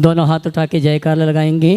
दोनों हाथ उठा के जयकार लगाएंगे।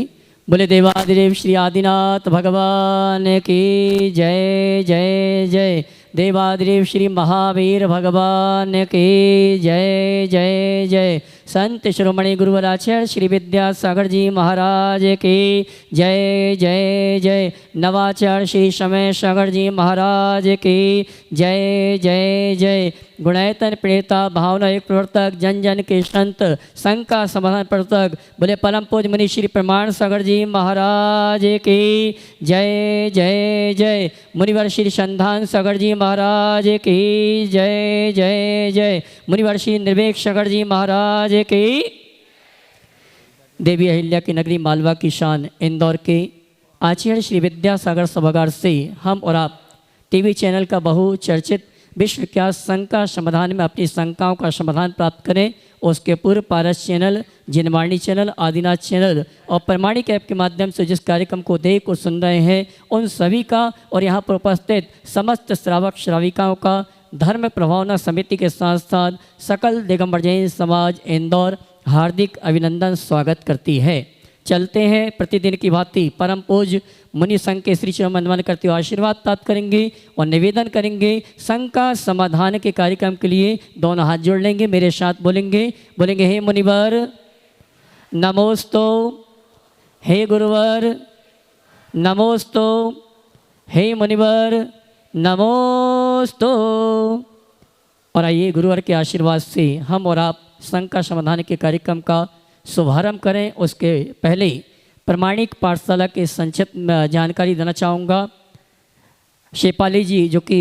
बोले देवादिदेव श्री आदिनाथ भगवान की जय जय जय। देवादिदेव श्री महावीर भगवान की जय जय जय। संत शिरोमणि गुरुवराचार्य श्री विद्यासागर जी महाराज की जय जय जय। नवाचार्य श्री समय सागर जी महाराज की जय जय जय। गुणैतन प्रेता भावना एक प्रवर्तक जन जन के संत संघ का समाधान प्रवर्तक बोले परम पूज्य मुनि श्री प्रमाण सागर जी महाराज की जय जय जय। मुनिवर श्री संधान सागर जी महाराज की जय जय जय। मुनिवर श्री निर्वेक सागर जी महाराज की। देवी अहिल्या की नगरी मालवा की शान इंदौर के आचार्य श्री विद्यासागर सभागार से हम और आप टीवी चैनल का बहुचर्चित विश्वविख्यात संघ का समाधान में अपनी शंकाओं का समाधान प्राप्त करें। उसके पूर्व पारस चैनल, जिनवाणी चैनल, आदिनाथ चैनल और प्रमाणिक ऐप के माध्यम से जिस कार्यक्रम को देख और सुन रहे हैं उन सभी का और यहाँ पर उपस्थित समस्त श्रावक श्राविकाओं का धर्म प्रभावना समिति के साथ साथ सकल दिगंबर जैन समाज इंदौर हार्दिक अभिनंदन स्वागत करती है। चलते हैं प्रतिदिन की भांति परम पूज्य मुनि संघ के श्री चरण वंदन करते हुए आशीर्वाद प्राप्त करेंगे और निवेदन करेंगे। संघ का समाधान के कार्यक्रम के लिए दोनों हाथ जोड़ लेंगे, मेरे साथ बोलेंगे हे मुनिवर नमोस्तु, हे गुरुवर नमोस्तु, हे मुनिवर नमोस्तु। और आइए गुरुवर के आशीर्वाद से हम और आप संघ का समाधान के कार्यक्रम का शुभारंभ करें। उसके पहले प्रमाणिक पाठशाला के संक्षिप्त जानकारी देना चाहूँगा। शेपाली जी जो कि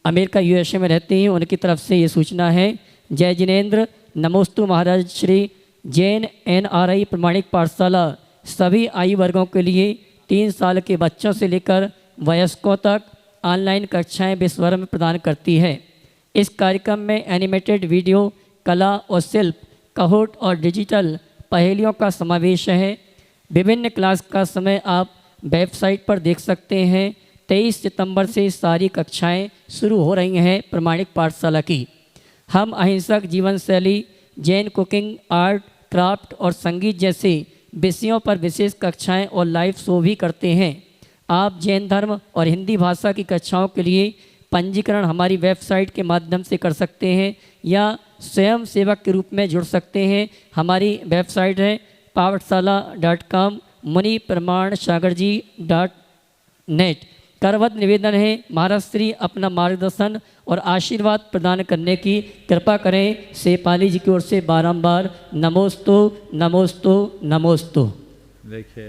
अमेरिका USA में रहती हैं, उनकी तरफ से ये सूचना है। जय जिनेन्द्र नमोस्तु महाराज श्री जैन NRI प्रमाणिक पाठशाला सभी आयु वर्गों के लिए 3 साल के बच्चों से लेकर वयस्कों तक ऑनलाइन कक्षाएं विश्वभर में प्रदान करती है। इस कार्यक्रम में एनिमेटेड वीडियो, कला और शिल्प, कहोट और डिजिटल पहेलियों का समावेश है। विभिन्न क्लास का समय आप वेबसाइट पर देख सकते हैं। 23 सितंबर से सारी कक्षाएं शुरू हो रही हैं प्रमाणिक पाठशाला की। हम अहिंसक जीवन शैली, जैन कुकिंग, आर्ट, क्राफ्ट और संगीत जैसे विषयों पर विशेष कक्षाएं और लाइव शो भी करते हैं। आप जैन धर्म और हिंदी भाषा की कक्षाओं के लिए पंजीकरण हमारी वेबसाइट के माध्यम से कर सकते हैं या स्वयं सेवक के रूप में जुड़ सकते हैं। हमारी वेबसाइट है पाठशाला.com मुनि प्रमाण सागर जी .net। करवत निवेदन है महाराज श्री अपना मार्गदर्शन और आशीर्वाद प्रदान करने की कृपा करें। शेपाली जी की ओर से बारंबार नमोस्तु नमोस्तु नमोस्तु। देखिए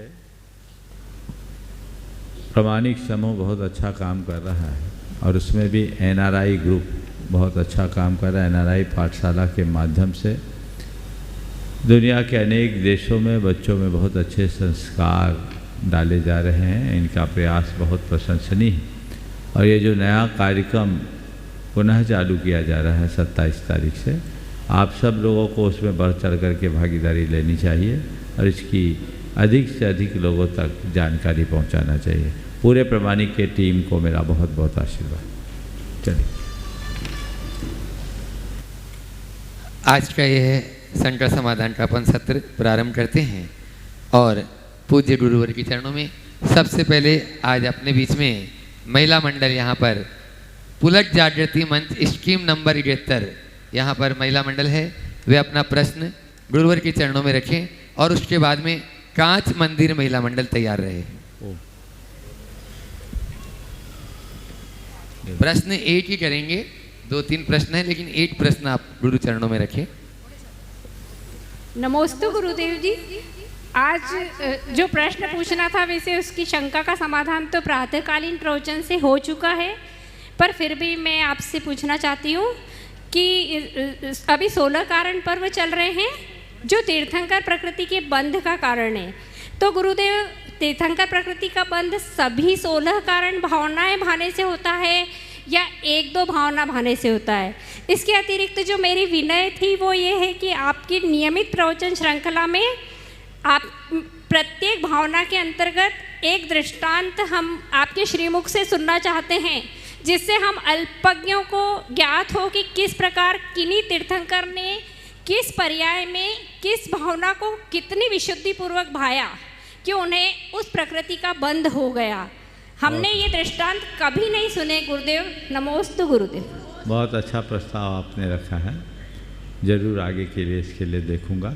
प्रमाणिक समूह बहुत अच्छा काम कर रहा है और उसमें भी NRI ग्रुप बहुत अच्छा काम कर रहा है। NRI पाठशाला के माध्यम से दुनिया के अनेक देशों में बच्चों में बहुत अच्छे संस्कार डाले जा रहे हैं। इनका प्रयास बहुत प्रशंसनीय है और ये जो नया कार्यक्रम पुनः चालू किया जा रहा है 27 तारीख से, आप सब लोगों को उसमें बढ़ चढ़ कर के भागीदारी लेनी चाहिए और इसकी अधिक से अधिक लोगों तक जानकारी पहुंचाना चाहिए। पूरे प्रमाणिक के टीम को मेरा बहुत बहुत आशीर्वाद। चलिए आज का यह संघ का समाधान का अपन सत्र प्रारंभ करते हैं और पूज्य गुरुवर के चरणों में सबसे पहले आज अपने बीच में महिला मंडल यहाँ पर पुलक जागृति मंच स्कीम नंबर 71 यहाँ पर महिला मंडल है। वे अपना प्रश्न गुरुवर के चरणों में रखें और उसके बाद में कांच मंदिर महिला मंडल तैयार रहे। प्रश्न एक ही करेंगे, 2-3 प्रश्न है लेकिन एक प्रश्न आप गुरु चरणों में रखें। नमोस्तु गुरुदेव जी। आज जो प्रश्न पूछना था वैसे उसकी शंका का समाधान तो प्रातःकालीन प्रवचन से हो चुका है, पर फिर भी मैं आपसे पूछना चाहती हूँ कि अभी 16 कारण पर्व चल रहे हैं जो तीर्थंकर प्रकृति के बंध का कारण है। तो गुरुदेव तीर्थंकर प्रकृति का बंध सभी 16 कारण भावनाएं भाने से होता है या 1-2 भावना भाने से होता है? इसके अतिरिक्त जो मेरी विनय थी वो ये है कि आपकी नियमित प्रवचन श्रृंखला में आप प्रत्येक भावना के अंतर्गत एक दृष्टांत हम आपके श्रीमुख से सुनना चाहते हैं, जिससे हम अल्पज्ञों को ज्ञात हो कि किस प्रकार किन्हीं तीर्थंकर ने किस पर्याय में किस भावना को कितनी विशुद्धि पूर्वक भाया कि उन्हें उस प्रकृति का बंध हो गया। हमने ये दृष्टांत कभी नहीं सुने गुरुदेव। नमोस्तु गुरुदेव। बहुत अच्छा प्रस्ताव आपने रखा है, जरूर आगे के लिए इसके लिए देखूंगा।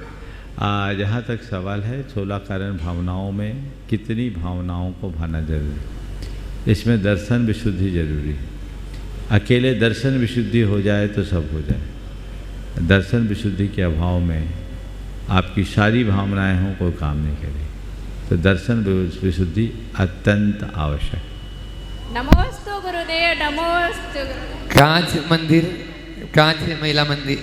जहाँ तक सवाल है 16 कारण भावनाओं में कितनी भावनाओं को भाना जरूरी, इसमें दर्शन विशुद्धि जरूरी। अकेले दर्शन विशुद्धि हो जाए तो सब हो जाए, दर्शन विशुद्धि के अभाव में आपकी सारी भावनाएं हों कोई काम नहीं करेगी। तो दर्शन विशुद्धि अत्यंत आवश्यक। नमोस्तु गुरुदेव। नमोस्तु। कांच मंदिर, कांच महिला मंदिर,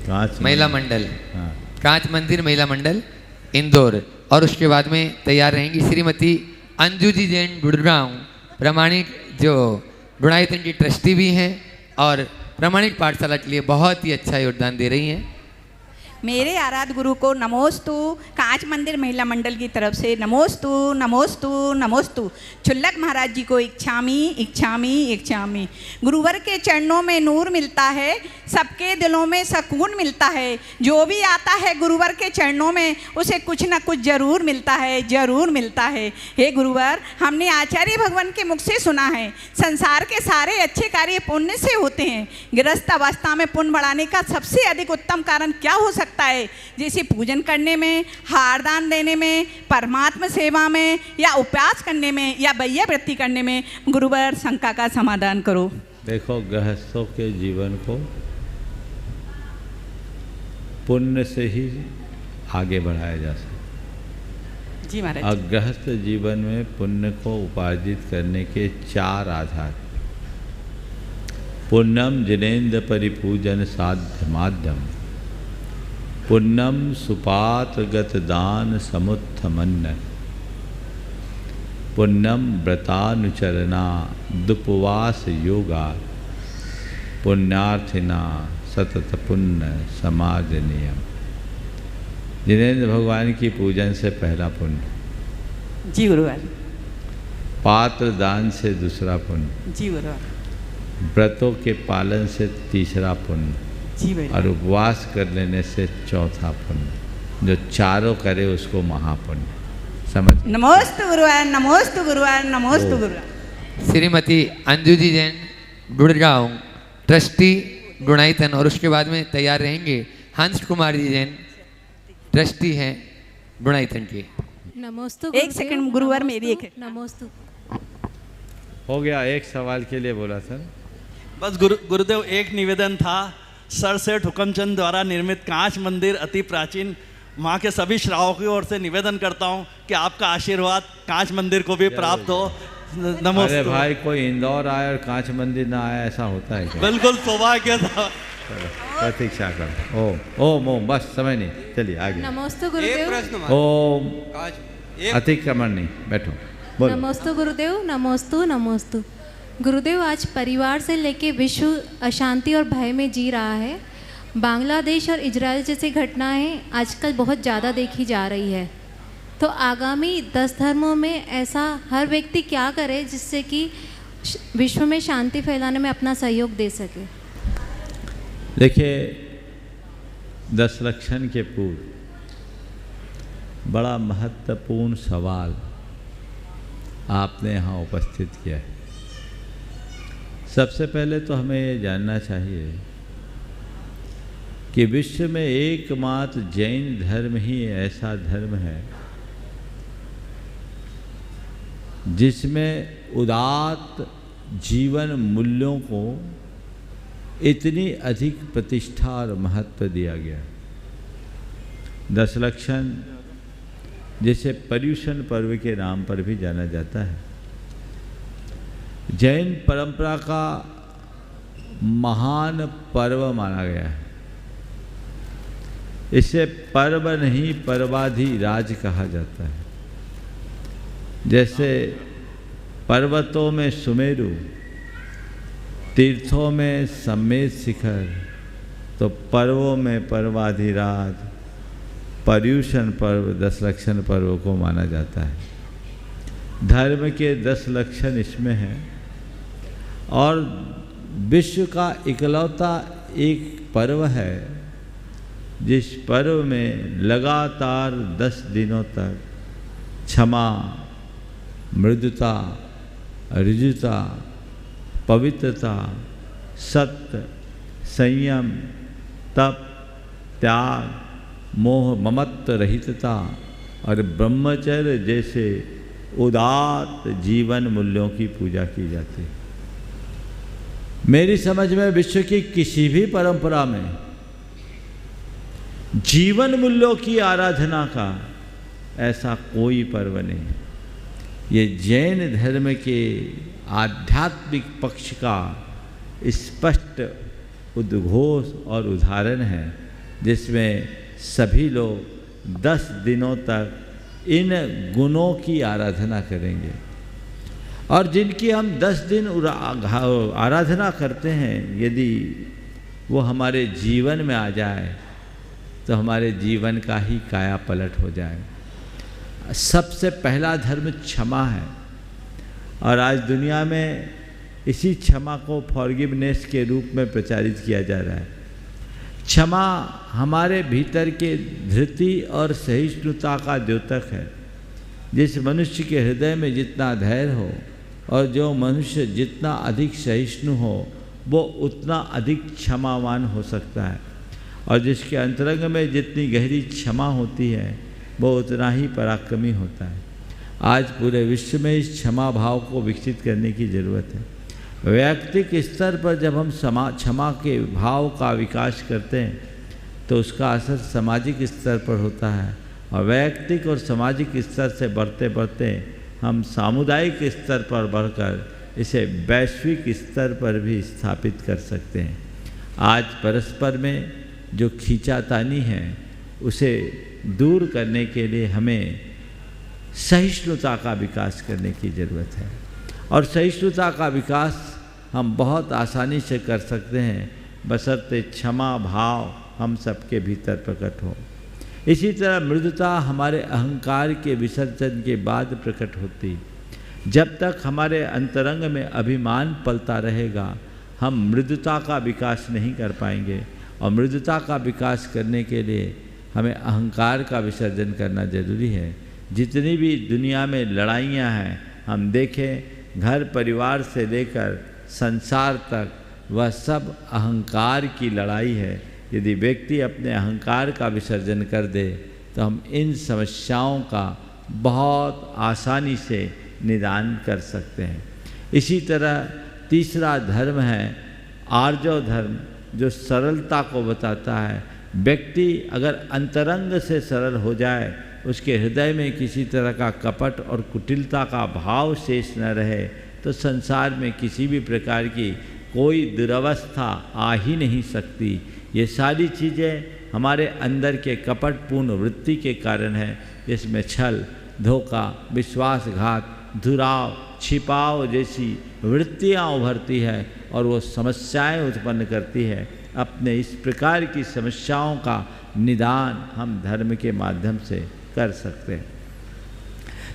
कांच महिला मंडल, हाँ, कांच मंदिर महिला मंडल इंदौर, और उसके बाद में तैयार रहेंगी श्रीमती अंजू जी जैन गुड़गांव, प्रमाणिक जो बुढ़ाईतन की ट्रस्टी भी हैं और प्रमाणिक पाठशाला के लिए बहुत ही अच्छा योगदान दे रही हैं। मेरे आराध्य गुरु को नमोस्तु, कांच मंदिर महिला मंडल की तरफ से नमोस्तु नमोस्तु नमोस्तु। छुल्लक महाराज जी को इच्छामी इच्छामी इच्छामी। गुरुवर के चरणों में नूर मिलता है, सबके दिलों में सुकून मिलता है। जो भी आता है गुरुवर के चरणों में उसे कुछ ना कुछ जरूर मिलता है, जरूर मिलता है। हे गुरुवर, हमने आचार्य भगवान के मुख से सुना है संसार के सारे अच्छे कार्य पुण्य से होते हैं। गृहस्थ अवस्था में पुण्य बढ़ाने का सबसे अधिक उत्तम कारण क्या हो सकता है? जैसे पूजन करने में, हारदान देने में, परमात्मा सेवा में, या उपवास करने में, या बैया वृत्ति करने में। गुरुवर, शंका का समाधान करो। देखो, गृहस्थों के जीवन को पुण्य से ही आगे बढ़ाया जा सकता। जी महाराज। और गृहस्थ जीवन में पुण्य को उपार्जित करने के 4 आधार। पुण्यम जिनेन्द्र परिपूजन साध्य माध्यम, पुण्यम सुपात्रगत दान समुत्थमन्न, पुण्यम व्रतानुचरना दुपवास योगा, पुण्यार्थिना सतत पुण्य समाज नियम। जिनेन्द्र भगवान की पूजन से पहला पुण्य, जी गुरुवर। पात्र दान से दूसरा पुण्य, जी गुरुवर। व्रतों के पालन से तीसरा पुण्य, जी भैया। और उपवास कर लेने से चौथा पुण्य। जो चारों करे उसको महापुण्य समझ। नमोस्तु गुरुवर, नमोस्तु गुरुवर, नमोस्तु गुरुवर। श्रीमती अंजू जी जैन गुड़गांव, ट्रस्टी गुणाईतन, और उसके बाद में तैयार रहेंगे हंस कुमार जी जैन, ट्रस्टी हैं गुणाईतन के। नमोस्तु। एक सेकंड गुरुवर, मेरी एक नमोस्तु। हो गया, एक सवाल के लिए बोला सर। बस गुरुदेव, एक निवेदन था। सर सेठ हुकमचंद द्वारा निर्मित कांच मंदिर अति प्राचीन, माँ के सभी श्रावकों की ओर से निवेदन करता हूँ कि आपका आशीर्वाद कांच मंदिर को भी प्राप्त हो। अरे भाई, कोई इंदौर आया और कांच मंदिर ना आया, ऐसा होता है क्या? बिल्कुल सौभाग्य था। प्रतीक्षा करो। ओम ओम, बस समय नहीं, चलिए आगे। नमोस्तु गुरुदेव। ओम, अतिक्रमण नहीं, बैठो, बोलो। नमोस्तु गुरुदेव। नमोस्तु नमोस्तु। गुरुदेव, आज परिवार से लेके विश्व अशांति और भय में जी रहा है। बांग्लादेश और इजराइल जैसी घटनाएं आजकल बहुत ज़्यादा देखी जा रही है। तो आगामी 10 धर्मों में ऐसा हर व्यक्ति क्या करे जिससे कि विश्व में शांति फैलाने में अपना सहयोग दे सके? देखिए, 10 लक्षण के पूर्व बड़ा महत्वपूर्ण सवाल आपने यहाँ उपस्थित किया है। सबसे पहले तो हमें ये जानना चाहिए कि विश्व में एकमात्र जैन धर्म ही ऐसा धर्म है जिसमें उदात्त जीवन मूल्यों को इतनी अधिक प्रतिष्ठा और महत्व दिया गया। 10 लक्षण जिसे पर्युषण पर्व के नाम पर भी जाना जाता है, जैन परंपरा का महान पर्व माना गया है। इसे पर्व नहीं, पर्वाधिराज कहा जाता है। जैसे पर्वतों में सुमेरु, तीर्थों में सम्मेद शिखर, तो पर्वों में पर्वाधिराज, पर्युषण पर्व 10 लक्षण पर्व को माना जाता है। धर्म के 10 लक्षण इसमें हैं और विश्व का इकलौता एक पर्व है जिस पर्व में लगातार 10 दिनों तक क्षमा, मृदुता, ऋजुता, पवित्रता, सत्य, संयम, तप, त्याग, मोह ममत्व रहितता और ब्रह्मचर्य जैसे उदात्त जीवन मूल्यों की पूजा की जाती है। मेरी समझ में विश्व की किसी भी परंपरा में जीवन मूल्यों की आराधना का ऐसा कोई पर्व नहीं। ये जैन धर्म के आध्यात्मिक पक्ष का स्पष्ट उद्घोष और उदाहरण है, जिसमें सभी लोग 10 दिनों तक इन गुणों की आराधना करेंगे। और जिनकी हम 10 दिन आराधना करते हैं, यदि वो हमारे जीवन में आ जाए तो हमारे जीवन का ही काया पलट हो जाए। सबसे पहला धर्म क्षमा है, और आज दुनिया में इसी क्षमा को फॉरगिवनेस के रूप में प्रचारित किया जा रहा है। क्षमा हमारे भीतर के धृति और सहिष्णुता का द्योतक है। जिस मनुष्य के हृदय में जितना धैर्य हो और जो मनुष्य जितना अधिक सहिष्णु हो, वो उतना अधिक क्षमावान हो सकता है। और जिसके अंतरंग में जितनी गहरी क्षमा होती है, वो उतना ही पराक्रमी होता है। आज पूरे विश्व में इस क्षमा भाव को विकसित करने की ज़रूरत है। वैयक्तिक स्तर पर जब हम क्षमा के भाव का विकास करते हैं तो उसका असर सामाजिक स्तर पर होता है, और वैयक्तिक और सामाजिक स्तर से बढ़ते बढ़ते हम सामुदायिक स्तर पर बढ़कर इसे वैश्विक स्तर पर भी स्थापित कर सकते हैं। आज परस्पर में जो खींचातानी है, उसे दूर करने के लिए हमें सहिष्णुता का विकास करने की ज़रूरत है। और सहिष्णुता का विकास हम बहुत आसानी से कर सकते हैं, बशर्ते क्षमा भाव हम सबके भीतर प्रकट हो। इसी तरह मृदुता हमारे अहंकार के विसर्जन के बाद प्रकट होती। जब तक हमारे अंतरंग में अभिमान पलता रहेगा, हम मृदुता का विकास नहीं कर पाएंगे। और मृदुता का विकास करने के लिए हमें अहंकार का विसर्जन करना जरूरी है। जितनी भी दुनिया में लड़ाइयाँ हैं, हम देखें घर परिवार से लेकर संसार तक, वह सब अहंकार की लड़ाई है। यदि व्यक्ति अपने अहंकार का विसर्जन कर दे तो हम इन समस्याओं का बहुत आसानी से निदान कर सकते हैं। इसी तरह तीसरा धर्म है आर्जव धर्म, जो सरलता को बताता है। व्यक्ति अगर अंतरंग से सरल हो जाए, उसके हृदय में किसी तरह का कपट और कुटिलता का भाव शेष न रहे, तो संसार में किसी भी प्रकार की कोई दुरवस्था आ ही नहीं सकती। ये सारी चीज़ें हमारे अंदर के कपटपूर्ण वृत्ति के कारण है, जिसमें छल, धोखा, विश्वासघात, दुराव, छिपाव जैसी वृत्तियाँ उभरती है और वो समस्याएं उत्पन्न करती है। अपने इस प्रकार की समस्याओं का निदान हम धर्म के माध्यम से कर सकते हैं।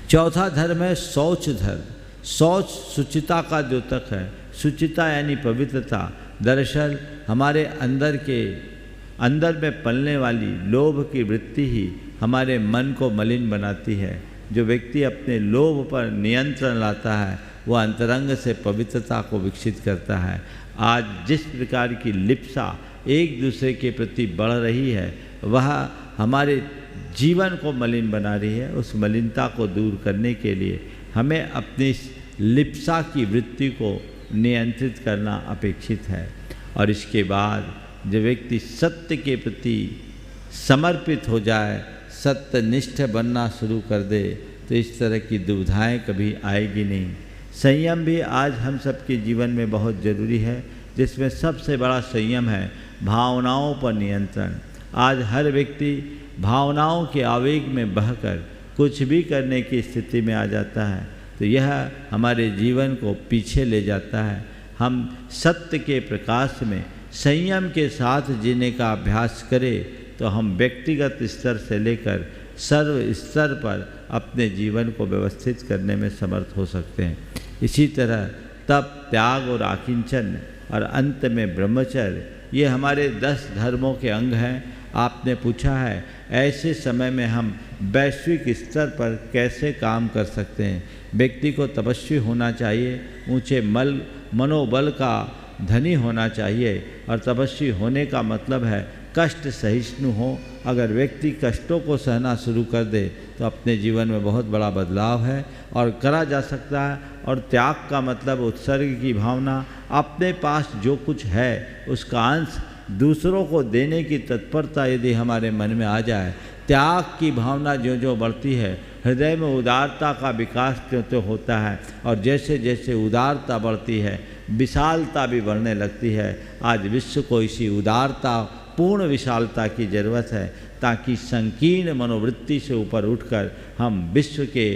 चौथा धर्म है शौच धर्म। शौच शुचिता का द्योतक है। शुचिता यानी पवित्रता। दरअसल हमारे अंदर में पलने वाली लोभ की वृत्ति ही हमारे मन को मलिन बनाती है। जो व्यक्ति अपने लोभ पर नियंत्रण लाता है, वह अंतरंग से पवित्रता को विकसित करता है। आज जिस प्रकार की लिप्सा एक दूसरे के प्रति बढ़ रही है, वह हमारे जीवन को मलिन बना रही है। उस मलिनता को दूर करने के लिए हमें अपनी लिप्सा की वृत्ति को नियंत्रित करना अपेक्षित है। और इसके बाद जब व्यक्ति सत्य के प्रति समर्पित हो जाए, सत्यनिष्ठ बनना शुरू कर दे, तो इस तरह की दुविधाएं कभी आएगी नहीं। संयम भी आज हम सबके जीवन में बहुत ज़रूरी है, जिसमें सबसे बड़ा संयम है भावनाओं पर नियंत्रण। आज हर व्यक्ति भावनाओं के आवेग में बहकर कुछ भी करने की स्थिति में आ जाता है, तो यह हमारे जीवन को पीछे ले जाता है। हम सत्य के प्रकाश में संयम के साथ जीने का अभ्यास करें तो हम व्यक्तिगत स्तर से लेकर सर्व स्तर पर अपने जीवन को व्यवस्थित करने में समर्थ हो सकते हैं। इसी तरह तप, त्याग और आकिंचन और अंत में ब्रह्मचर्य, ये हमारे 10 धर्मों के अंग हैं। आपने पूछा है ऐसे समय में हम वैश्विक स्तर पर कैसे काम कर सकते हैं। व्यक्ति को तपस्वी होना चाहिए, ऊंचे मनोबल का धनी होना चाहिए, और तपस्वी होने का मतलब है कष्ट सहिष्णु हो। अगर व्यक्ति कष्टों को सहना शुरू कर दे तो अपने जीवन में बहुत बड़ा बदलाव है और करा जा सकता है। और त्याग का मतलब उत्सर्ग की भावना, अपने पास जो कुछ है उसका अंश दूसरों को देने की तत्परता यदि हमारे मन में आ जाए, त्याग की भावना जो जो बढ़ती है, हृदय में उदारता का विकास त्यों त्यों होता है, और जैसे जैसे उदारता बढ़ती है विशालता भी बढ़ने लगती है। आज विश्व को इसी उदारता पूर्ण विशालता की ज़रूरत है, ताकि संकीर्ण मनोवृत्ति से ऊपर उठकर हम विश्व के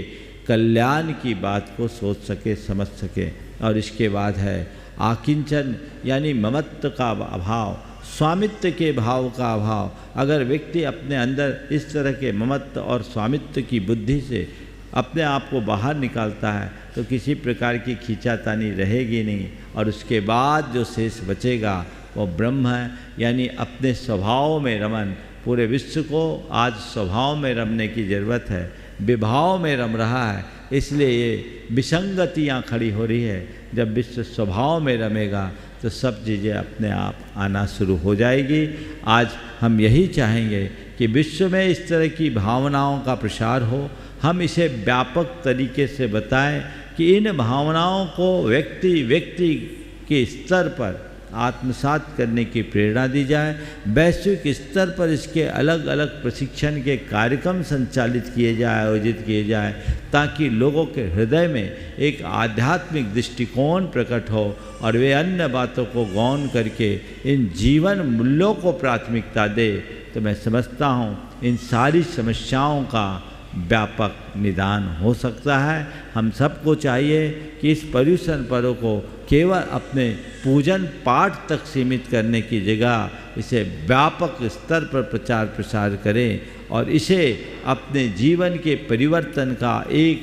कल्याण की बात को सोच सके, समझ सके। और इसके बाद है आकिंचन, यानी ममत्व का अभाव, स्वामित्व के भाव का अभाव। अगर व्यक्ति अपने अंदर इस तरह के ममत्व और स्वामित्व की बुद्धि से अपने आप को बाहर निकालता है तो किसी प्रकार की खींचातानी रहेगी नहीं, और उसके बाद जो शेष बचेगा वो ब्रह्म है, यानी अपने स्वभाव में रमन। पूरे विश्व को आज स्वभाव में रमने की ज़रूरत है, विभाव में रम रहा है, इसलिए ये विसंगतियाँ खड़ी हो रही है। जब विश्व स्वभाव में रमेगा तो सब चीज़ें अपने आप आना शुरू हो जाएगी। आज हम यही चाहेंगे कि विश्व में इस तरह की भावनाओं का प्रसार हो, हम इसे व्यापक तरीके से बताएं कि इन भावनाओं को व्यक्ति के स्तर पर आत्मसात करने की प्रेरणा दी जाए। वैश्विक स्तर पर इसके अलग अलग प्रशिक्षण के कार्यक्रम संचालित किए जाए, आयोजित किए जाए, ताकि लोगों के हृदय में एक आध्यात्मिक दृष्टिकोण प्रकट हो और वे अन्य बातों को गौण करके इन जीवन मूल्यों को प्राथमिकता दे। तो मैं समझता हूँ इन सारी समस्याओं का व्यापक निदान हो सकता है। हम सबको चाहिए कि इस पर्यूषण पर्व को केवल अपने पूजन पाठ तक सीमित करने की जगह इसे व्यापक स्तर पर प्रचार प्रसार करें और इसे अपने जीवन के परिवर्तन का एक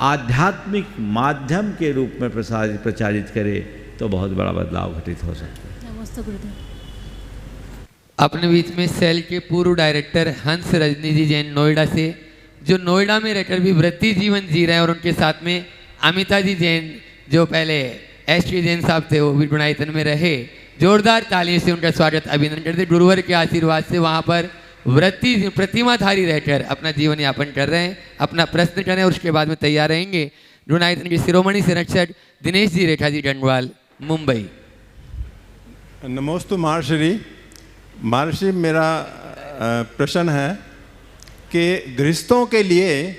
आध्यात्मिक माध्यम के रूप में प्रचारित करें, तो बहुत बड़ा बदलाव घटित हो सकता है। नमस्ते गुरुदेव। अपने बीच में सेल के पूर्व डायरेक्टर हंस रजनी जी जैन नोएडा से, जो नोएडा में रहकर भी वृत्ति जीवन जी रहे हैं, और उनके साथ में अमिता जी जैन जो पहले एसटी जैन साहब थे वो भी गुणायतन में रहे। जोरदार तालियों से उनका स्वागत अभिनंदन करते। गुरुवर के आशीर्वाद से वहाँ पर वृत्ति प्रतिमाधारी रहकर अपना जीवन यापन कर रहे हैं। अपना प्रश्न करें और उसके बाद में तैयार रहेंगे। गुणायतन के शिरोमणि संरक्षक दिनेश जी रेखा जी डंडवाल, मुंबई। नमोस्तु महर्षि। महर्षि, मेरा प्रश्न है कि गृहस्थों के लिए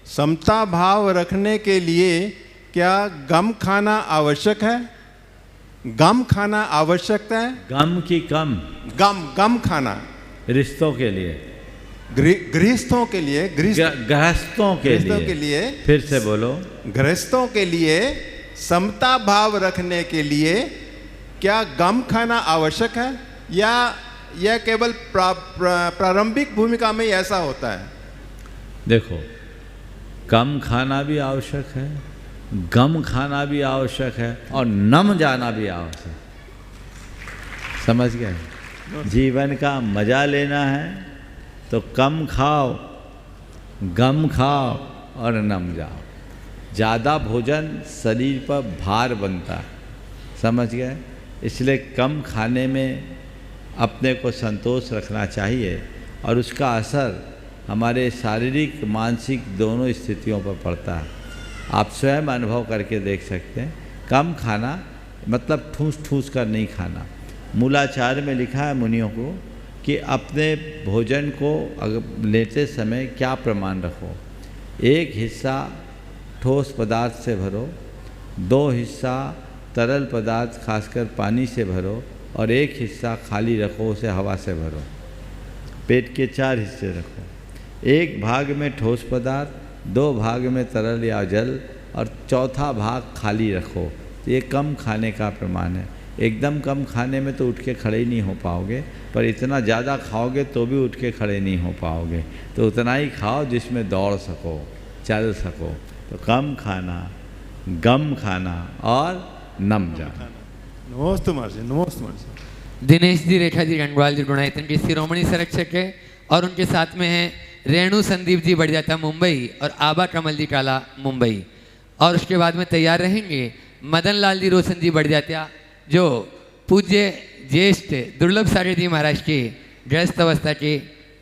समता भाव रखने के लिए क्या गम खाना आवश्यक है? गम खाना आवश्यक है? गम की कम गम खाना रिश्तों के लिए, गृहस्थों के लिए, गृहस्थों के लिए फिर से बोलो। गृहस्थों के लिए समता भाव रखने के लिए क्या गम खाना आवश्यक है, या यह केवल प्रारंभिक भूमिका में ऐसा होता है? देखो, कम खाना भी आवश्यक है, गम खाना भी आवश्यक है, और नम जाना भी आवश्यक। समझ गए? जीवन का मजा लेना है तो कम खाओ, गम खाओ और नम जाओ। ज़्यादा भोजन शरीर पर भार बनता है, समझ गए? इसलिए कम खाने में अपने को संतोष रखना चाहिए, और उसका असर हमारे शारीरिक मानसिक दोनों स्थितियों पर पड़ता है। आप स्वयं अनुभव करके देख सकते हैं। कम खाना मतलब ठूस ठूस कर नहीं खाना। मूलाचार में लिखा है मुनियों को कि अपने भोजन को अगर लेते समय क्या प्रमाण रखो। एक हिस्सा ठोस पदार्थ से भरो, 2 हिस्सा तरल पदार्थ खासकर पानी से भरो, और 1 हिस्सा खाली रखो, उसे हवा से भरो। पेट के 4 हिस्से रखो, 1 भाग में ठोस पदार्थ, 2 भाग में तरल या जल, और 4था भाग खाली रखो। तो ये कम खाने का प्रमाण है। एकदम कम खाने में तो उठ के खड़े ही नहीं हो पाओगे, पर इतना ज़्यादा खाओगे तो भी उठ के खड़े नहीं हो पाओगे। तो उतना ही खाओ जिसमें दौड़ सको, चल सको। तो कम खाना, गम खाना और नम जाना। नमोस्तु महर्षि, नमोस्तु महर्षि। दिनेश जी, रेखा जी गंगवाल जी गुणायतन के शिरोमणि संरक्षक है, और उनके साथ में हैं रेणु संदीप जी बढ़ियाता मुंबई और आबा कमल जी काला मुंबई। और उसके बाद में तैयार रहेंगे मदन लाल जी रोशन जी बढ़ियाता, जो पूज्य ज्येष्ठ दुर्लभ सागर जी महाराज के गृहस्थ अवस्था के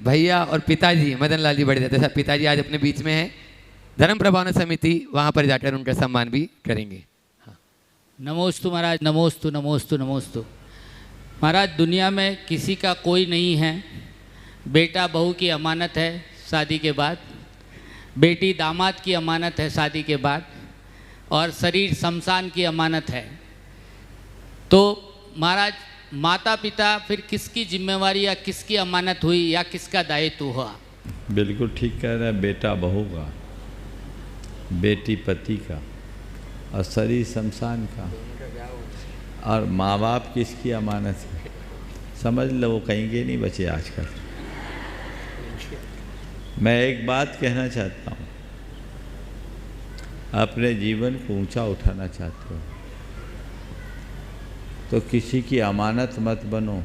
भैया और पिताजी मदन लाल जी बढ़ियाता साहब, पिताजी आज अपने बीच में हैं। धर्म प्रभावना समिति वहाँ पर जाकर उनका सम्मान भी करेंगे। नमोस्तु महाराज, नमोस्तु नमोस्तु नमोस्तु। महाराज, दुनिया में किसी का कोई नहीं है। बेटा बहू की अमानत है शादी के बाद, बेटी दामाद की अमानत है शादी के बाद, और शरीर शमशान की अमानत है। तो महाराज, माता पिता फिर किसकी जिम्मेवारी या किसकी अमानत हुई या किसका दायित्व हुआ? बिल्कुल ठीक कह रहे हैं। बेटा बहू का, बेटी पति का, और शरीर शमशान का, और माँ बाप किसकी अमानत है? समझ लो, वो कहीं के नहीं बचे आजकल। मैं एक बात कहना चाहता हूँ, अपने जीवन को ऊंचा उठाना चाहते हो तो किसी की अमानत मत बनो,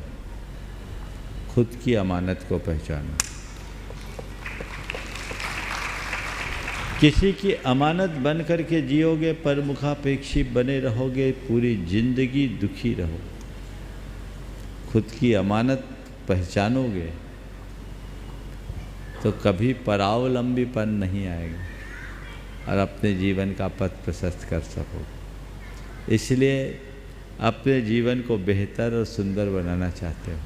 खुद की अमानत को पहचानो। किसी की अमानत बन कर के जियोगे, परमुखापेक्षी बने रहोगे, पूरी जिंदगी दुखी रहो। खुद की अमानत पहचानोगे तो कभी परावलंबीपन नहीं आएगा और अपने जीवन का पथ प्रशस्त कर सकोगे। इसलिए अपने जीवन को बेहतर और सुंदर बनाना चाहते हो।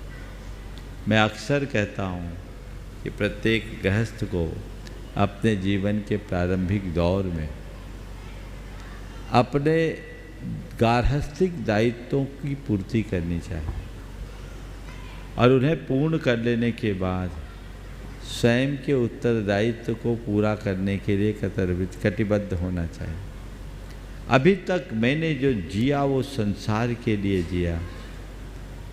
मैं अक्सर कहता हूँ कि प्रत्येक गृहस्थ को अपने जीवन के प्रारंभिक दौर में अपने गार्हस्थ्यिक दायित्वों की पूर्ति करनी चाहिए, और उन्हें पूर्ण कर लेने के बाद स्वयं के उत्तरदायित्व को पूरा करने के लिए कटिबद्ध होना चाहिए। अभी तक मैंने जो जिया वो संसार के लिए जिया,